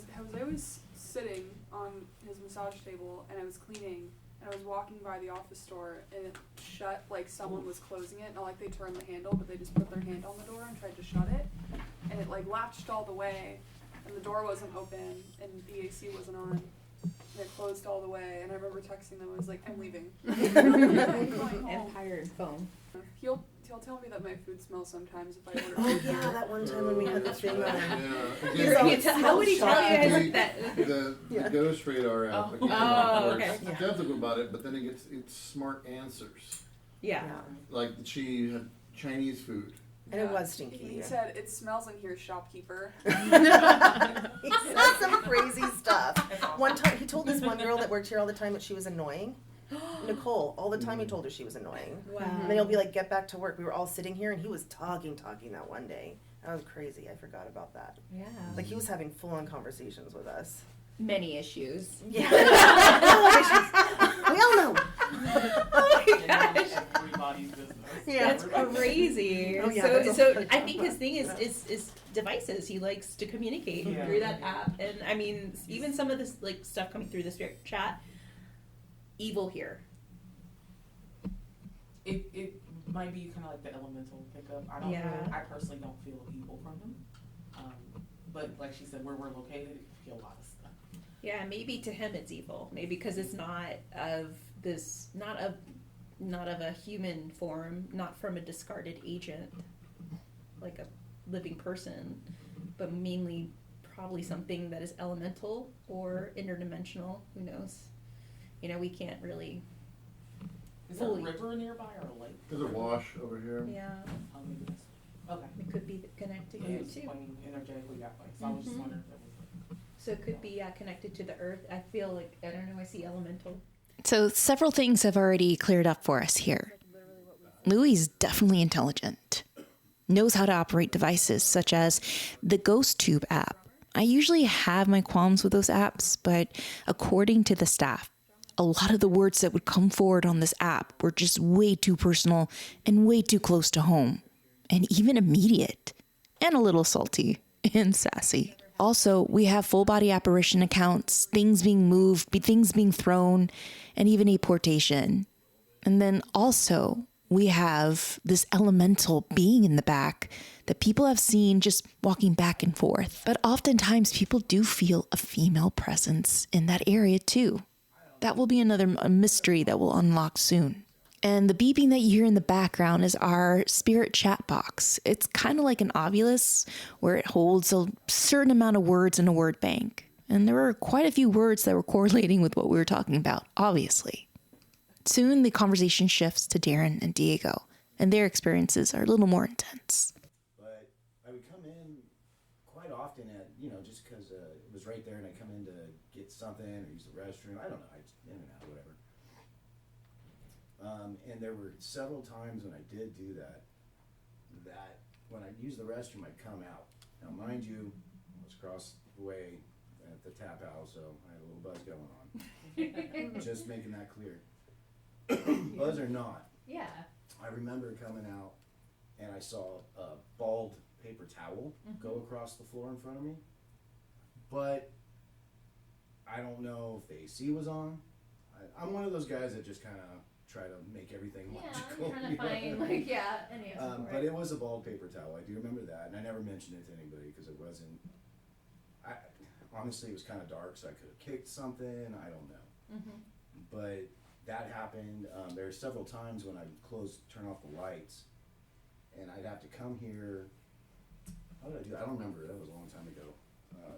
was sitting on his massage table and I was cleaning, and I was walking by the office door, and it shut like someone was closing it. Not like they turned the handle, but they just put their hand on the door and tried to shut it, and it like latched all the way, and the door wasn't open, and the AC wasn't on. And it closed all the way, and I remember texting them. I was like, "I'm leaving." I'm going home. Empire phone. He'll tell me that my food smells sometimes if I order. Oh yeah, that one time when we had the thing on. How would he tell you guys that? The Ghost Radar app. Okay. Skeptical about it, but then it's smart answers. Yeah. Like she had Chinese food. And it was stinky. He said, "It smells in here, shopkeeper." He said some crazy stuff. One time, he told this one girl that worked here all the time that she was annoying. Nicole, all the time he told her she was annoying. Wow. And then he'll be like, "Get back to work." We were all sitting here, and he was talking that one day. That was crazy. I forgot about that. Yeah. Like he was having full-on conversations with us. Many issues. Yeah. We all know. Oh my gosh. Everybody's business. Yeah. That's crazy. Oh, yeah, So I think his thing is devices. He likes to communicate through that app, and I mean, even some of this like stuff coming through the spirit chat. Evil here. It might be kind of like the elemental pickup. I personally don't feel evil from them. But like she said, where we're located, you feel a lot of stuff. Yeah, maybe to him it's evil. Maybe because it's not of a human form, not from a discarded agent, like a living person, but mainly probably something that is elemental or interdimensional. Who knows? You know, we can't really. Is there a river nearby or a lake? There's a wash over here. Yeah. Oh, maybe that's. Okay. It could be connected Yeah, here it's too. pointing energetically that way. So I was just wondering if it was. So it could be connected to the earth. I feel like, I don't know, I see elemental. So several things have already cleared up for us here. Louis is definitely intelligent, knows how to operate devices such as the Ghost Tube app. I usually have my qualms with those apps, but according to the staff, a lot of the words that would come forward on this app were just way too personal and way too close to home, and even immediate, and a little salty and sassy. Also, we have full body apparition accounts, things being moved, things being thrown, and even a portation. And then also, we have this elemental being in the back that people have seen just walking back and forth. But oftentimes, people do feel a female presence in that area too. That will be another mystery that will unlock soon. And the beeping that you hear in the background is our spirit chat box. It's kind of like an Ovilus where it holds a certain amount of words in a word bank. And there were quite a few words that were correlating with what we were talking about, obviously. Soon the conversation shifts to Darren and Diego, and their experiences are a little more intense. But I would come in quite often at, just because it was right there and I'd come in to get something or use the restroom. I don't know, I just in and out, whatever. And there were several times when I did do that when I'd use the restroom, I'd come out. Now, mind you, I was across the way at the tap house, so I had a little buzz going on. Just making that clear. Buzz or not. Yeah. I remember coming out and I saw a bald paper towel go across the floor in front of me. But I don't know if the AC was on. I'm one of those guys that just kind of try to make everything logical. Yeah, I'm trying to find, an answer for but it. it was a bald paper towel. I do remember that, and I never mentioned it to anybody because it wasn't. Honestly, it was kind of dark, so I could have kicked something. I don't know. But that happened. There were several times when I'd turn off the lights, and I'd have to come here. How did I do that? I don't remember. That was a long time ago.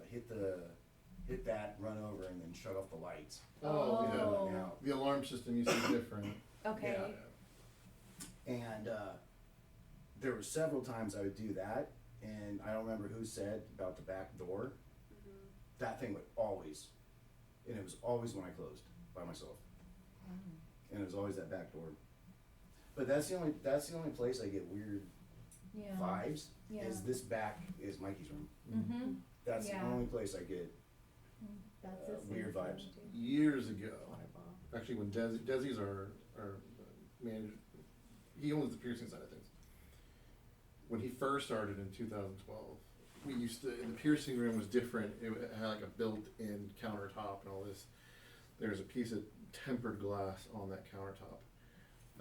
Hit that, run over, and then shut off the lights. Oh. Yeah. The alarm system used to be different. Okay. Yeah. And there were several times I would do that, and I don't remember who said about the back door. That thing would always, and it was always when I closed by myself. And it was always that back door. But that's the only place I get weird vibes. Yeah. Is this back is Mikey's room. Mm-hmm. That's the only place I get That's weird vibes. Years ago, actually, when Desi's our manager, he owns the piercing side of things. When he first started in 2012, we used to, the piercing room was different. It had like a built-in countertop and all this. There's a piece of tempered glass on that countertop.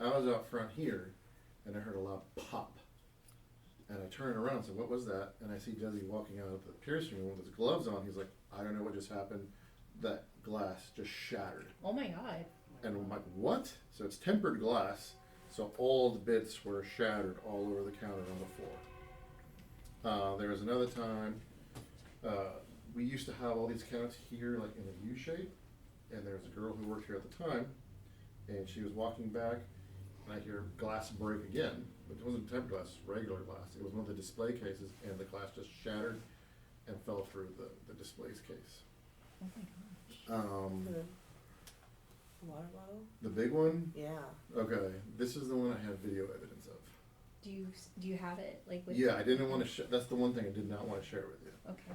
I was out front here, and I heard a loud pop. And I turned around and said, what was that? And I see Desi walking out of the piercing room with his gloves on. He's like, I don't know what just happened. That glass just shattered. Oh my God. And I'm like, what? So it's tempered glass. So all the bits were shattered all over the counter on the floor. There was another time, we used to have all these counters here, like in a U shape. And there was a girl who worked here at the time. And she was walking back, and I hear glass break again. But it wasn't tempered glass, regular glass. It was one of the display cases, and the glass just shattered and fell through the displays case. Oh my gosh. The water bottle? The big one? Yeah. Okay, this is the one I have video evidence of. Do you have it like with? Yeah, I didn't want to that's the one thing I did not want to share with you. Okay.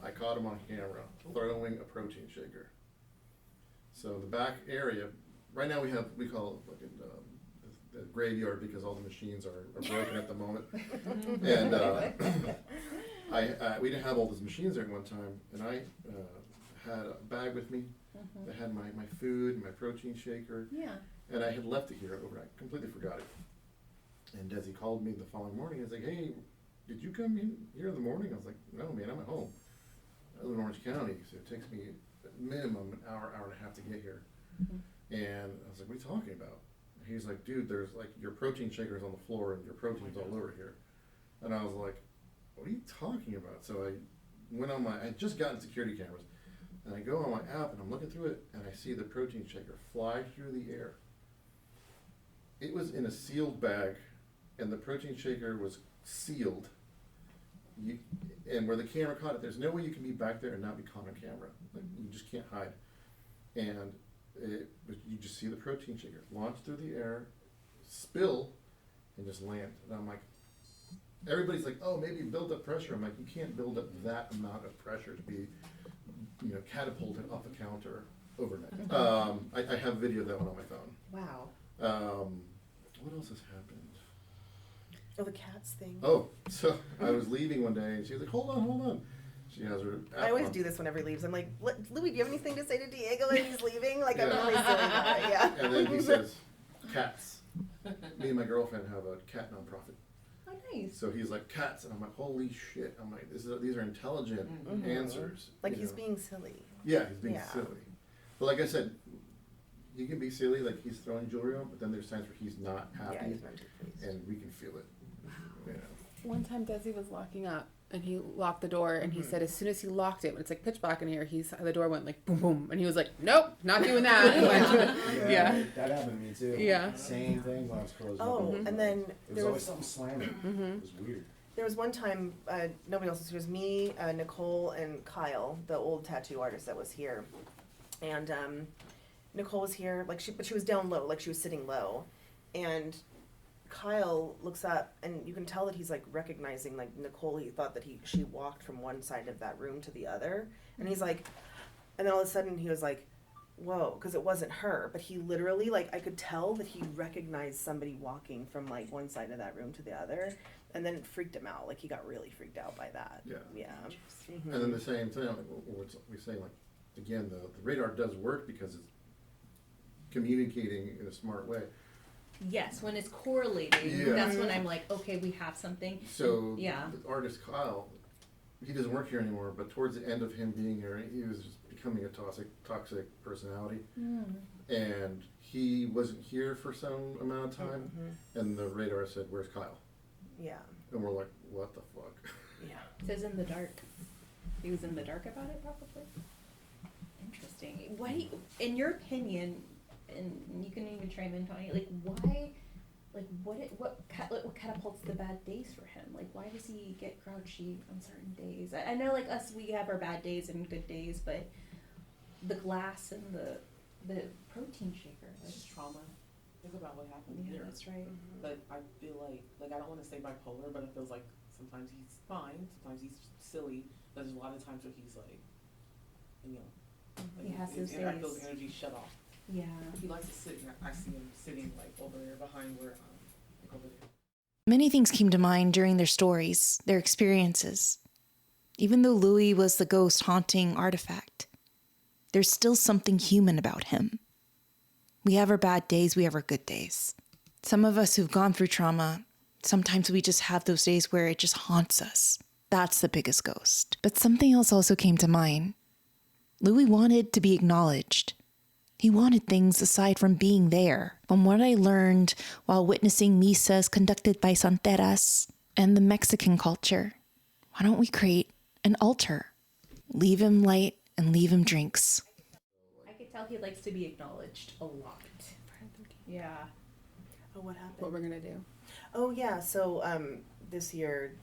I caught him on camera throwing a protein shaker. So the back area, right now we call it like the graveyard because all the machines are broken at the moment. And we didn't have all those machines there at one time, and I had a bag with me that had my food, my protein shaker, Yeah. and I had left it here overnight. Completely forgot it. And Desi called me the following morning. He's like, hey, did you come in here in the morning? I was like, no, man, I'm at home. I live in Orange County, so it takes me at minimum an hour and a half to get here. And I was like, what are you talking about? And he's like, dude, there's like your protein shaker's on the floor and your protein's all over here. And I was like, what are you talking about? So I went on I had just gotten security cameras. And I go on my app and I'm looking through it and I see the protein shaker fly through the air. It was in a sealed bag and the protein shaker was sealed. And where the camera caught it, there's no way you can be back there and not be caught on camera. Like, you just can't hide. And you just see the protein shaker launch through the air, spill, and just land. And I'm like, everybody's like, oh, maybe build up pressure. I'm like, you can't build up that amount of pressure to be, catapulted off a counter overnight. I have video of that one on my phone. Wow. What else has happened? Oh, the cats thing. Oh, so I was leaving one day and she was like, hold on. She has her app I always on. do this whenever he leaves. I'm like, Louis, do you have anything to say to Diego when he's leaving? Like, I'm really silly about it, yeah. And then he says, cats. Me and my girlfriend have a cat nonprofit. Oh, nice. So he's like, cats. And I'm like, holy shit. I'm like, these are intelligent answers. Like, you he's know. being silly. Yeah, he's being Yeah. silly. But like I said, he can be silly, like he's throwing jewelry on, but then there's times where he's not happy, Yeah, he's meant to please. and we can feel it. You know. One time Desi was locking up and he locked the door and he said as soon as he locked it, when it's like pitch black in here, the door went like boom boom and he was like, nope, not doing that. Yeah. That happened to me too. Yeah. Same thing when I was closing. Oh, up. and then It was there always was something slamming. It was weird. there was one time, nobody else was here. It was me, Nicole, and Kyle, the old tattoo artist that was here. And Nicole was here, but she was down low, like she was sitting low. And Kyle looks up, and you can tell that he's like recognizing, like Nicole. He thought that she walked from one side of that room to the other, and he's like, and then all of a sudden he was like, whoa, because it wasn't her, but he literally, like, I could tell that he recognized somebody walking from like one side of that room to the other, and then it freaked him out. Like, he got really freaked out by that. Yeah. Yeah. And then the same thing, like what we say, like again, the radar does work because it's communicating in a smart way. Yes, when it's correlating, Yeah. that's when I'm like, okay, we have something. So Yeah. the artist Kyle, he doesn't work here anymore, but towards the end of him being here, he was just becoming a toxic personality. And he wasn't here for some amount of time, and the radar said, where's Kyle? Yeah. And we're like, what the fuck? Yeah. It says in the dark. He was in the dark about it, probably. Interesting. Why, in your opinion, and you can even chime in, Tony, like, why, like, what catapults the bad days for him? Like, why does he get grouchy on certain days? I know, like, us, we have our bad days and good days, but the glass and the protein shaker. It's just trauma. Think about what happened Yeah, here. that's right. But I feel like I don't want to say bipolar, but it feels like sometimes he's fine, sometimes he's silly. But there's a lot of times where he's like, like He has those I feel his days. energy shut off. Yeah. He likes to sit. I see him sitting like over there behind where like over there. Many things came to mind during their stories, their experiences. Even though Louis was the ghost haunting artifact, there's still something human about him. We have our bad days, we have our good days. Some of us who've gone through trauma, sometimes we just have those days where it just haunts us. That's the biggest ghost. But something else also came to mind. Louis wanted to be acknowledged. He wanted things aside from being there. From what I learned while witnessing misas conducted by santeras and the Mexican culture, why don't we create an altar? Leave him light and leave him drinks. I could tell he likes to be acknowledged a lot. Yeah. Oh, what happened? What we're gonna do? Oh yeah, so this year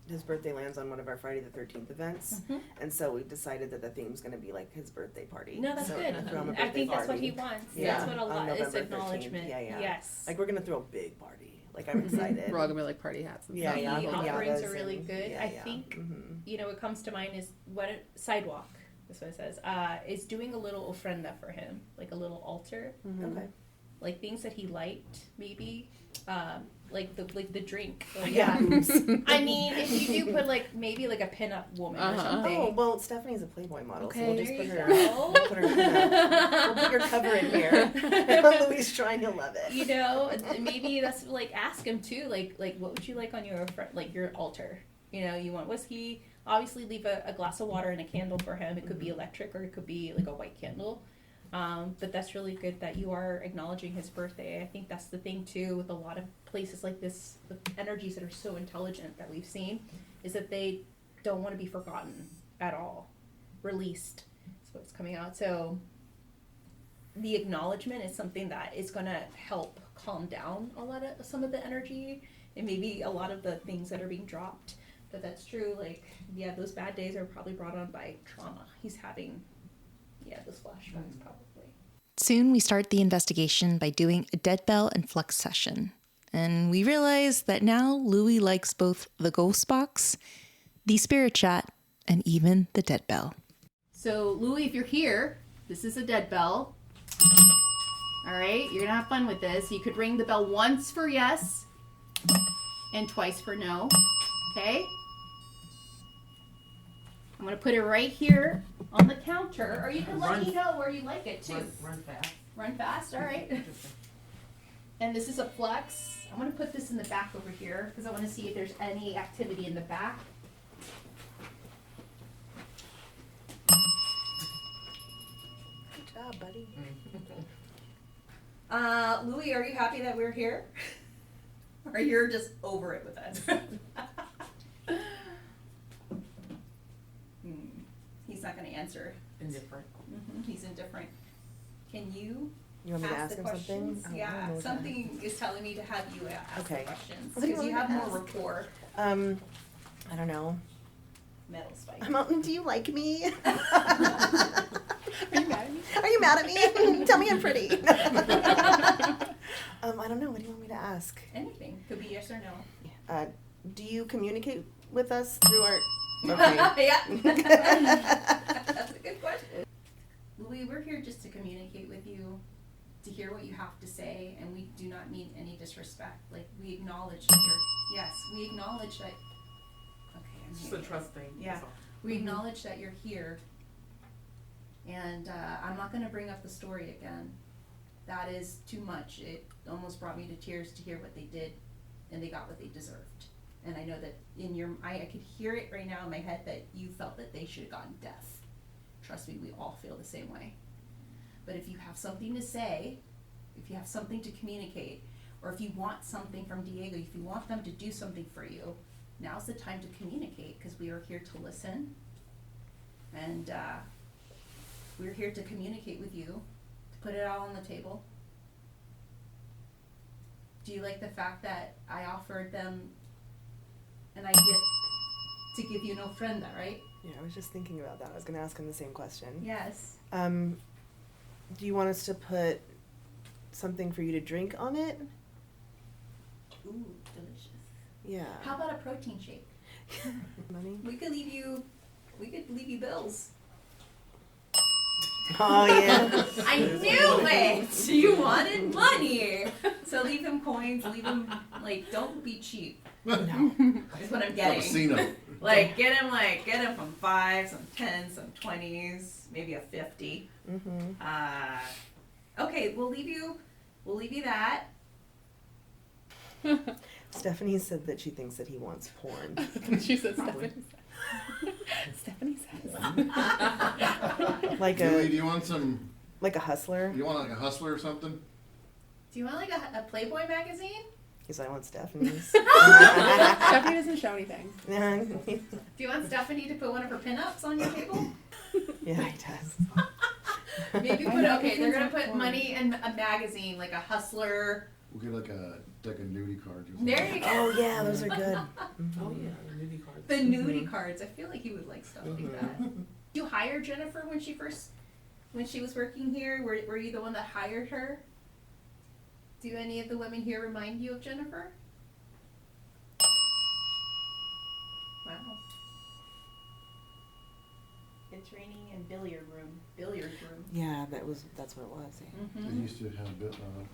his birthday lands on one of our Friday the 13th events, and so we decided that the theme's going to be like his birthday party. No, that's so good. we're gonna throw him a I birthday think that's what party. he wants. Yeah, That's what a on lot is November 13th. acknowledgement. Yeah. Yes. Like we're going to throw a big party. Like I'm excited. We're all gonna be like party hats and Yeah, stuff. yeah. The yeah, offerings those are really and- good. yeah, I yeah. think, Mhm. what comes to mind is sidewalk. That's what it says. Is doing a little ofrenda for him, like a little altar, Okay. like things that he liked, maybe, like the drink. Like, Yeah. I mean, if you do put maybe a pinup woman or something. Oh well, Stephanie's a Playboy model, so we'll Okay, just there put you her. go. We'll put her. We'll put your cover in here. On Louis' shrine, he'll love it. You know, maybe that's ask him too, like what would you like on your your altar? You want whiskey. Obviously, leave a glass of water and a candle for him. It could be electric or it could be like a white candle. But that's really good that you are acknowledging his birthday. I think that's the thing too with a lot of places like this, the energies that are so intelligent that we've seen, is that they don't want to be forgotten at all. Released is what's coming out. So the acknowledgement is something that is going to help calm down some of the energy and maybe a lot of the things that are being dropped. But that's true. Those bad days are probably brought on by trauma. He's having, those flashbacks probably. Soon we start the investigation by doing a dead bell and flux session. And we realize that now Louis likes both the ghost box, the spirit chat, and even the dead bell. So Louis, if you're here, this is a dead bell. All right, you're gonna have fun with this. You could ring the bell once for yes and twice for no. Okay? I'm gonna put it right here on the counter, or you can let me know where you like it too. Run fast. Run fast, all right. And this is a flux. I'm gonna put this in the back over here because I want to see if there's any activity in the back. Good job, buddy. Louis, are you happy that we're here? Or you're just over it with us? He's not going to answer. Indifferent. He's indifferent. Can you You want me to ask the him something? questions? Oh, I don't know Yeah, what to something is telling me to have you ask Okay. the questions What do you because you want have me to more ask? rapport. I don't know. Metal spike. Do you like me? Are you mad at me? Are you mad at me? Tell me I'm pretty. I don't know. What do you want me to ask? Anything could be yes or no. Do you communicate with us through our? Okay. Yeah. That's a good question. Louis, we're here just to communicate with you, to hear what you have to say, and we do not mean any disrespect. We acknowledge that we acknowledge that. Okay, I'm It's just here. a trust thing. Yeah. that's all. We acknowledge that you're here, and I'm not going to bring up the story again. That is too much. It almost brought me to tears to hear what they did, and they got what they deserved. And I know that I could hear it right now in my head that you felt that they should have gotten death. Trust me, we all feel the same way. But if you have something to say, if you have something to communicate, or if you want something from Diego, if you want them to do something for you, now's the time to communicate because we are here to listen. And we're here to communicate with you, to put it all on the table. Do you like the fact that I offered them an idea to give you an ofrenda, right? Yeah, I was just thinking about that. I was going to ask him the same question. Yes. Do you want us to put something for you to drink on it? Ooh, delicious. Yeah. How about a protein shake? Money? We could leave you bills. Oh, yeah. I knew it! You wanted money! So leave him coins, leave him, don't be cheap. No. Is what I'm getting. Casino. Get him from 5, some 10s, some 20s, maybe a 50. Mm-hmm. Okay, we'll leave you that. Stephanie said that she thinks that he wants porn. She said Stephanie said. Stephanie says. Like Julie, a do you want some? like a hustler. You want like a hustler or something? Do you want like a Playboy magazine? Because I want Stephanie's. Stephanie doesn't show anything. Do you want Stephanie to put one of her pinups on your table? Yeah, he does. Maybe put they're gonna put money in a magazine, like a hustler. We'll get like a nudie card. Or something. There you go. Oh yeah, those are good. Oh yeah, the nudie cards. The nudie cards. I feel like you would like stuff like that. You hired Jennifer when she was working here? Were you the one that hired her? Do any of the women here remind you of Jennifer? Wow. It's raining in billiard room. Yeah, that's what it was. Yeah. Mm-hmm. They used to have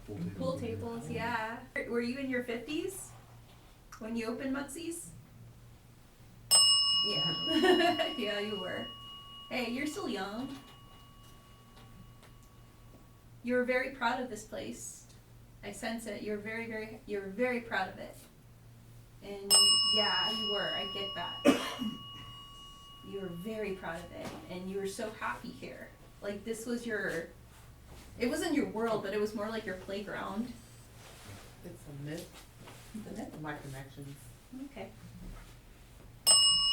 pool tables. Pool tables, yeah. Were you in your 50s when you opened Muxie's? Yeah. Yeah, you were. Hey, you're still young. You're very proud of this place. I sense it. You're very proud of it. And yeah, you were. I get that. You were very proud of it. And you were so happy here. Like this was it wasn't your world, but it was more like your playground. It's a myth. The myth? My connections. Okay.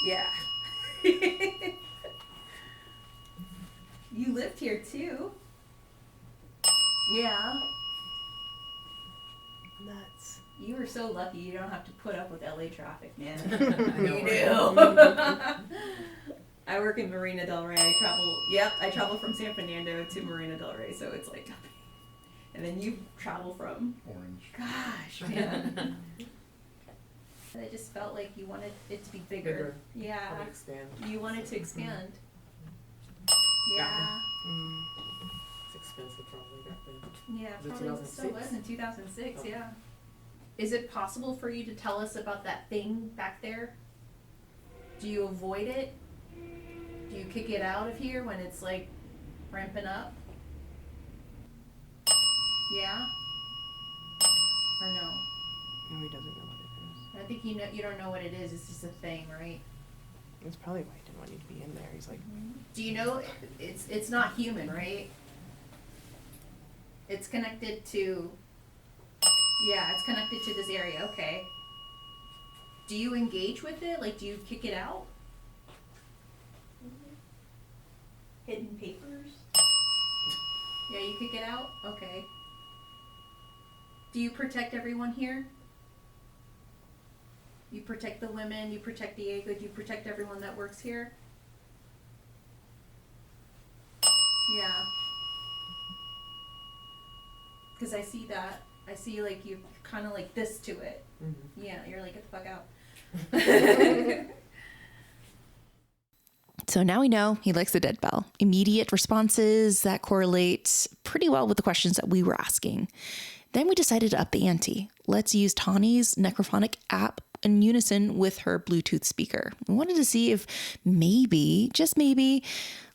Yeah. You lived here too. Yeah. Nuts. You were so lucky you don't have to put up with LA traffic, man. know, You right? do. I work in Marina Del Rey. I travel from San Fernando to Marina Del Rey, so it's like, and then you travel from, Orange. gosh, man. And I just felt like you wanted it to be bigger. Yeah. Probably expand. You wanted to expand. Yeah. It's expensive probably back then. Yeah, Was it probably still 2006? was in 2006, Oh. yeah. Is it possible for you to tell us about that thing back there? Do you avoid it? Do you kick it out of here when it's like ramping up? Yeah? Or no? No, he doesn't know what it I think you don't know what it is, it's just a thing, right? is. It's probably why he didn't want you to be in there. He's like, Do you know it's not human, right? It's connected to it's connected to this area, okay. Do you engage with it? Like do you kick it out? Hidden papers? Yeah, you kick it out? Okay. Do you protect everyone here? You protect the women, you protect Diego, do you protect everyone that works here? Yeah. Because I see that. I see like you kind of like this to it. Mm-hmm. Yeah, you're like, get the fuck out. So now we know he likes the dead bell. Immediate responses that correlate pretty well with the questions that we were asking. Then we decided to up the ante. Let's use Tawny's necrophonic app in unison with her Bluetooth speaker. We wanted to see if maybe, just maybe,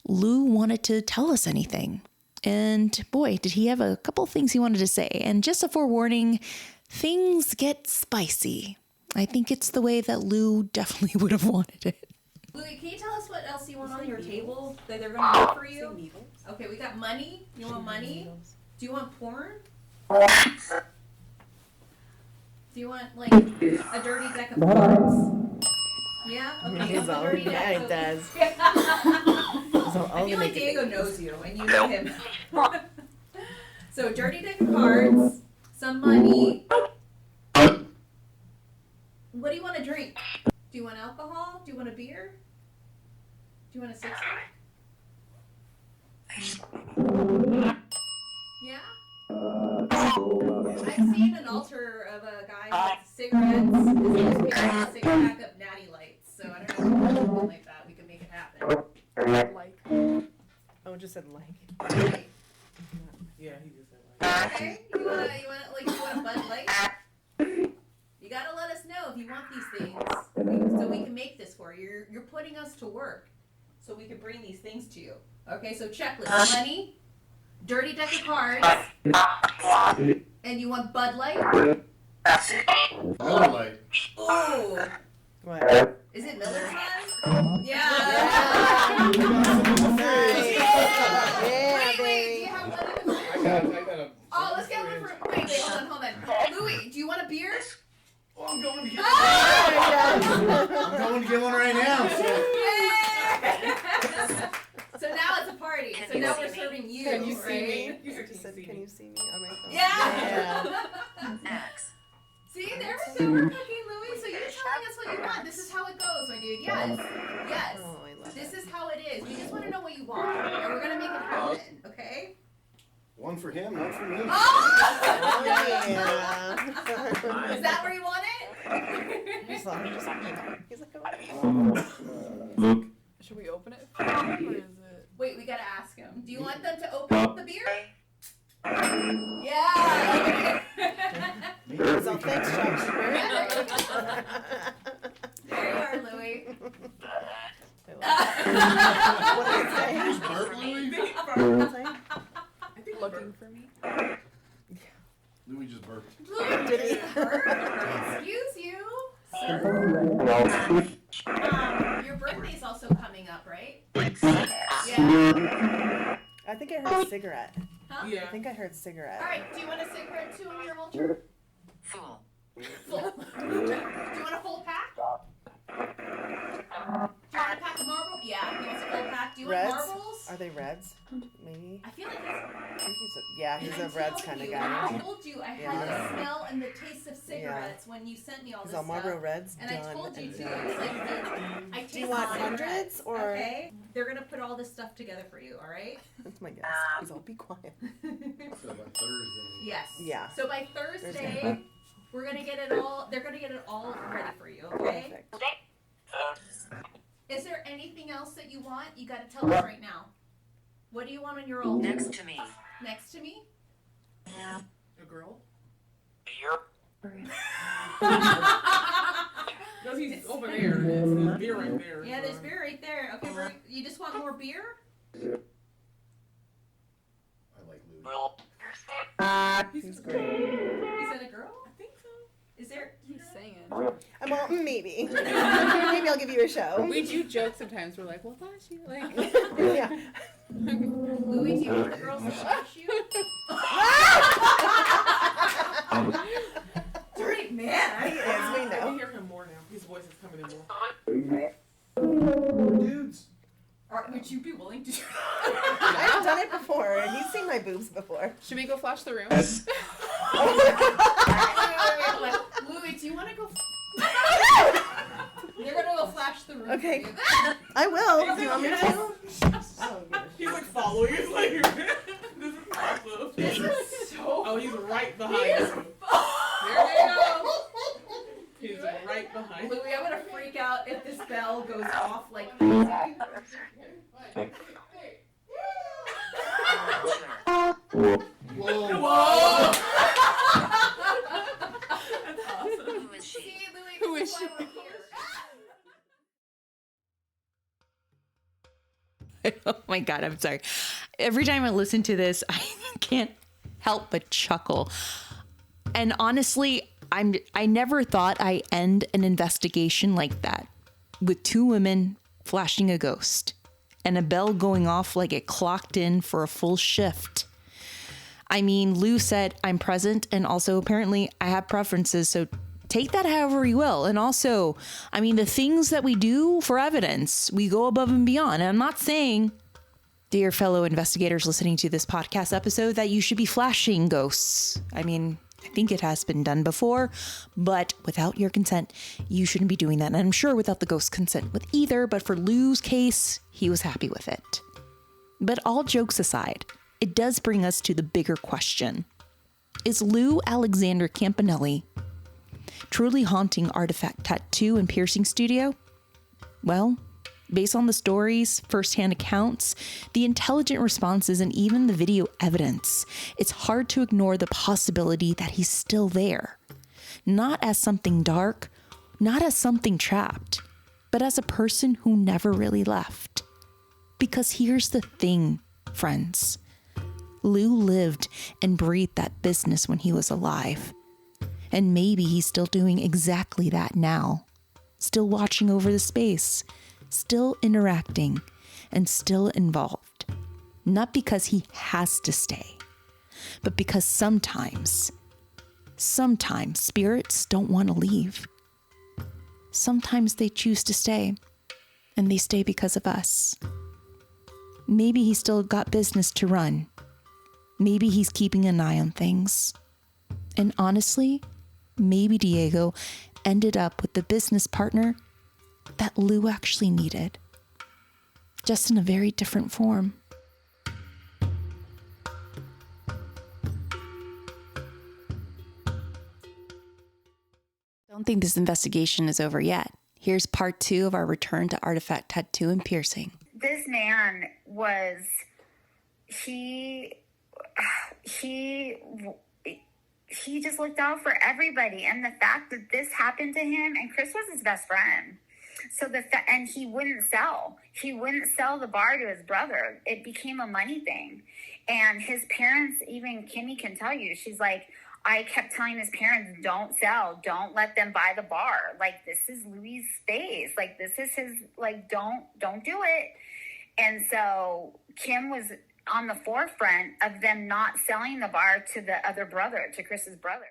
Lou wanted to tell us anything. And boy, did he have a couple things he wanted to say. And just a forewarning, things get spicy. I think it's the way that Lou definitely would have wanted it. Louis, can you tell us what else you want on your table that they're going to do for you? Okay, we got money. You want money? Do you want porn? Do you want like a dirty deck of cards? Yeah? Okay, he's a all, dirty yeah, he deck of... does. So I feel like Diego knows you and you know him. So dirty deck of cards, some money. What do you want to drink? Do you want alcohol? Do you want a beer? Do you want a six-pack? Yeah? I've seen an altar of a guy with cigarettes. His carrying a six-pack of Natty Lights. So I don't know if something like that we could make it happen. Like, Oh, it just said like. Yeah, he just said like. Okay, you want a Bud Light? You gotta let us know if you want these things, so we can make this for you. You're putting us to work, so we can bring these things to you. Okay, so checklist: money, Dirty deck of cards. And you want Bud Light? Miller Lite. Oh. What? Is it Miller's Time? Yeah. Yeah, Wait, do baby. you have one in the I got a. Oh, let's get one for. Wait, hold on. Louis, do you want a beer? Oh, I'm going to get. Ah! I'm going to get one right now. So. So now it's a party. So now we're serving you. Can you see right? me? You I just said, can you see me on my phone? Yeah. Yeah. See, there we go. We're cooking, Louis. So you're telling us what you want. This is how it goes, my dude. Yes. Yes. Oh, I love This it. is how it is. We just want to know what you want, and we're gonna make it happen. Okay? One for him, one for me. Oh! Yeah. Is that where you want it? He's like, he's like, Should we open it for him, or is it? Wait, we gotta ask him. Do you want them to open up the beer? Yeah. he's all, thanks, Josh. There you are, Louis. What did it say? Burp, Louis? What did it say? Looking for me? Louis just burped. Louis, Did he? excuse you, sir. Your birthday's also coming up, right? Yeah. I think I heard cigarette. Huh? Yeah. I think I heard cigarette. All right. Do you want a cigarette too on your vulture? Full. Full. Do you want a full pack? Do you want a pack of marbles? Yeah, he wants a full pack. Do you Reds? want marbles? Are they reds? Maybe. I feel like I think he's a, yeah, he's a I'm reds telling kind of you, guy. I told you I had the smell and the taste of cigarettes when you sent me all He's this all Marlboro stuff. Reds And done I told you and to. done. It's like I taste Do you want cigarettes, hundreds or? Okay, they're gonna put all this stuff together for you. All right. That's my guess. He's all, be quiet. So by Thursday. Yes. Yeah. So by Thursday, we're gonna get it all. They're gonna get it all ready for you. Okay. Perfect. Is there anything else that you want? You gotta tell us right now. What do you want on your altar? Next to me. Next to me? A girl? No, he's over there. There's beer right there. Yeah, there's beer right there. Okay, you just want more beer? I like Louis. He's great. Is that a girl? I think so. Is there? He's saying. I'm all, maybe. Maybe I'll give you a show. We do joke sometimes. We're like, well, flash you. Like, Yeah. Louis, do you want the girls to flash you? Dirty man. He is, we I can know. hear him more now. His voice is coming in more. Dudes. Would you be willing to? I've done it before, and he's seen my boobs before. should we go flash the room? Wait. Louis, do you want to go? They're gonna go flash the room. Okay. For you. I will. Do you want me to? He's like following. He's like, this is awesome. This is so. Oh, he's right behind He is- you. There you go. He's right behind you. Louis, I'm gonna freak out if this bell goes off like crazy. Whoa. Whoa! That's awesome. Who is she? See, Louis, Who this is why she? we're here. Oh my God, I'm sorry. Every time I listen to this, I can't help but chuckle. And honestly, I never thought I end an investigation like that with two women flashing a ghost and a bell going off like it clocked in for a full shift. I mean, Lou said I'm present, and also apparently I have preferences, so take that however you will. And also, I mean, the things that we do for evidence, we go above and beyond. And I'm not saying, dear fellow investigators listening to this podcast episode, that you should be flashing ghosts. I mean, I think it has been done before, but without your consent, you shouldn't be doing that. And I'm sure without the ghost's consent with either, but for Lou's case, he was happy with it. But all jokes aside, it does bring us to the bigger question. Is Lou Alexander Campanelli truly haunting Artifact Tattoo and Piercing Studio? Well, based on the stories, firsthand accounts, the intelligent responses, and even the video evidence, it's hard to ignore the possibility that he's still there. Not as something dark, not as something trapped, but as a person who never really left. Because here's the thing, friends. Lou lived and breathed that business when he was alive. And maybe he's still doing exactly that now. Still watching over the space, still interacting, and still involved. Not because he has to stay, but because sometimes spirits don't want to leave. Sometimes they choose to stay, and they stay because of us. Maybe he's still got business to run. Maybe he's keeping an eye on things. And honestly, maybe Diego ended up with the business partner that Lou actually needed, just in a very different form. Don't think this investigation is over yet. Here's part 2 of our return to artifact tattoo and piercing. This man was, he just looked out for everybody. And the fact that this happened to him, and Chris was his best friend. So and he wouldn't sell the bar to his brother. It became a money thing. And his parents, even Kimmy can tell you, she's like, I kept telling his parents, don't sell, don't let them buy the bar. Like, this is Louis' space. Like, this is his, like, don't do it. And so Kim was on the forefront of them not selling the bar to the other brother, to Chris's brother.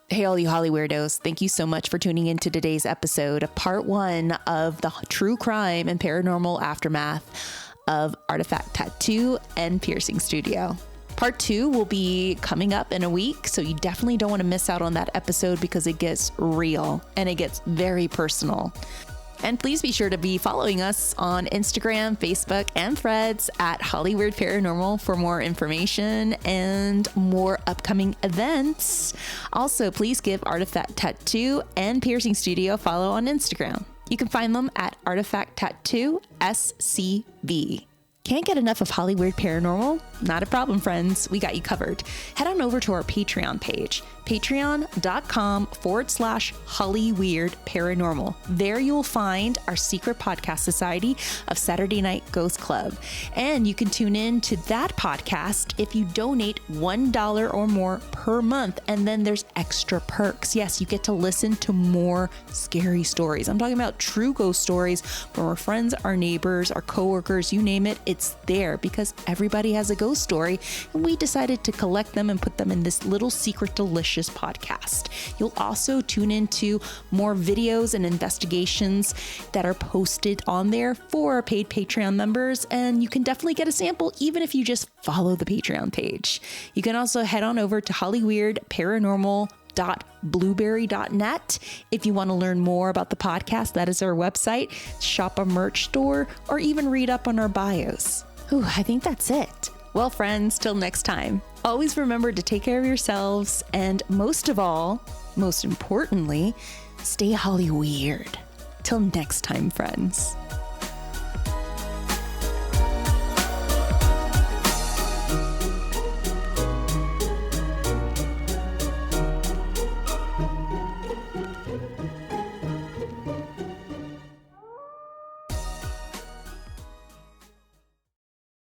Hey, all you Holly weirdos. Thank you so much for tuning in to today's episode of part 1 of the true crime and paranormal aftermath of Artifact Tattoo and Piercing Studio. Part 2 will be coming up in a week, so you definitely don't want to miss out on that episode because it gets real and it gets very personal. And please be sure to be following us on Instagram, Facebook, and Threads at Hollyweird Paranormal for more information and more upcoming events. Also, please give Artifact Tattoo and Piercing Studio a follow on Instagram. You can find them at Artifact Tattoo SCV. Can't get enough of Hollyweird Paranormal? Not a problem, friends. We got you covered. Head on over to our Patreon page, patreon.com/Hollyweird Paranormal. There you'll find our secret podcast society of Saturday Night Ghost Club. And you can tune in to that podcast if you donate $1 or more per month. And then there's extra perks. Yes, you get to listen to more scary stories. I'm talking about true ghost stories from our friends, our neighbors, our coworkers, you name it. It's there because everybody has a ghost story, and we decided to collect them and put them in this little secret delicious podcast. You'll also tune into more videos and investigations that are posted on there for our paid Patreon members, and you can definitely get a sample even if you just follow the Patreon page. You can also head on over to hollyweirdparanormal.blueberry.net if you want to learn more about the podcast. That is our website, shop a merch store, or even read up on our bios. Ooh, I think that's it. Well, friends, till next time, always remember to take care of yourselves, and most of all, most importantly, stay Holly weird. Till next time, friends.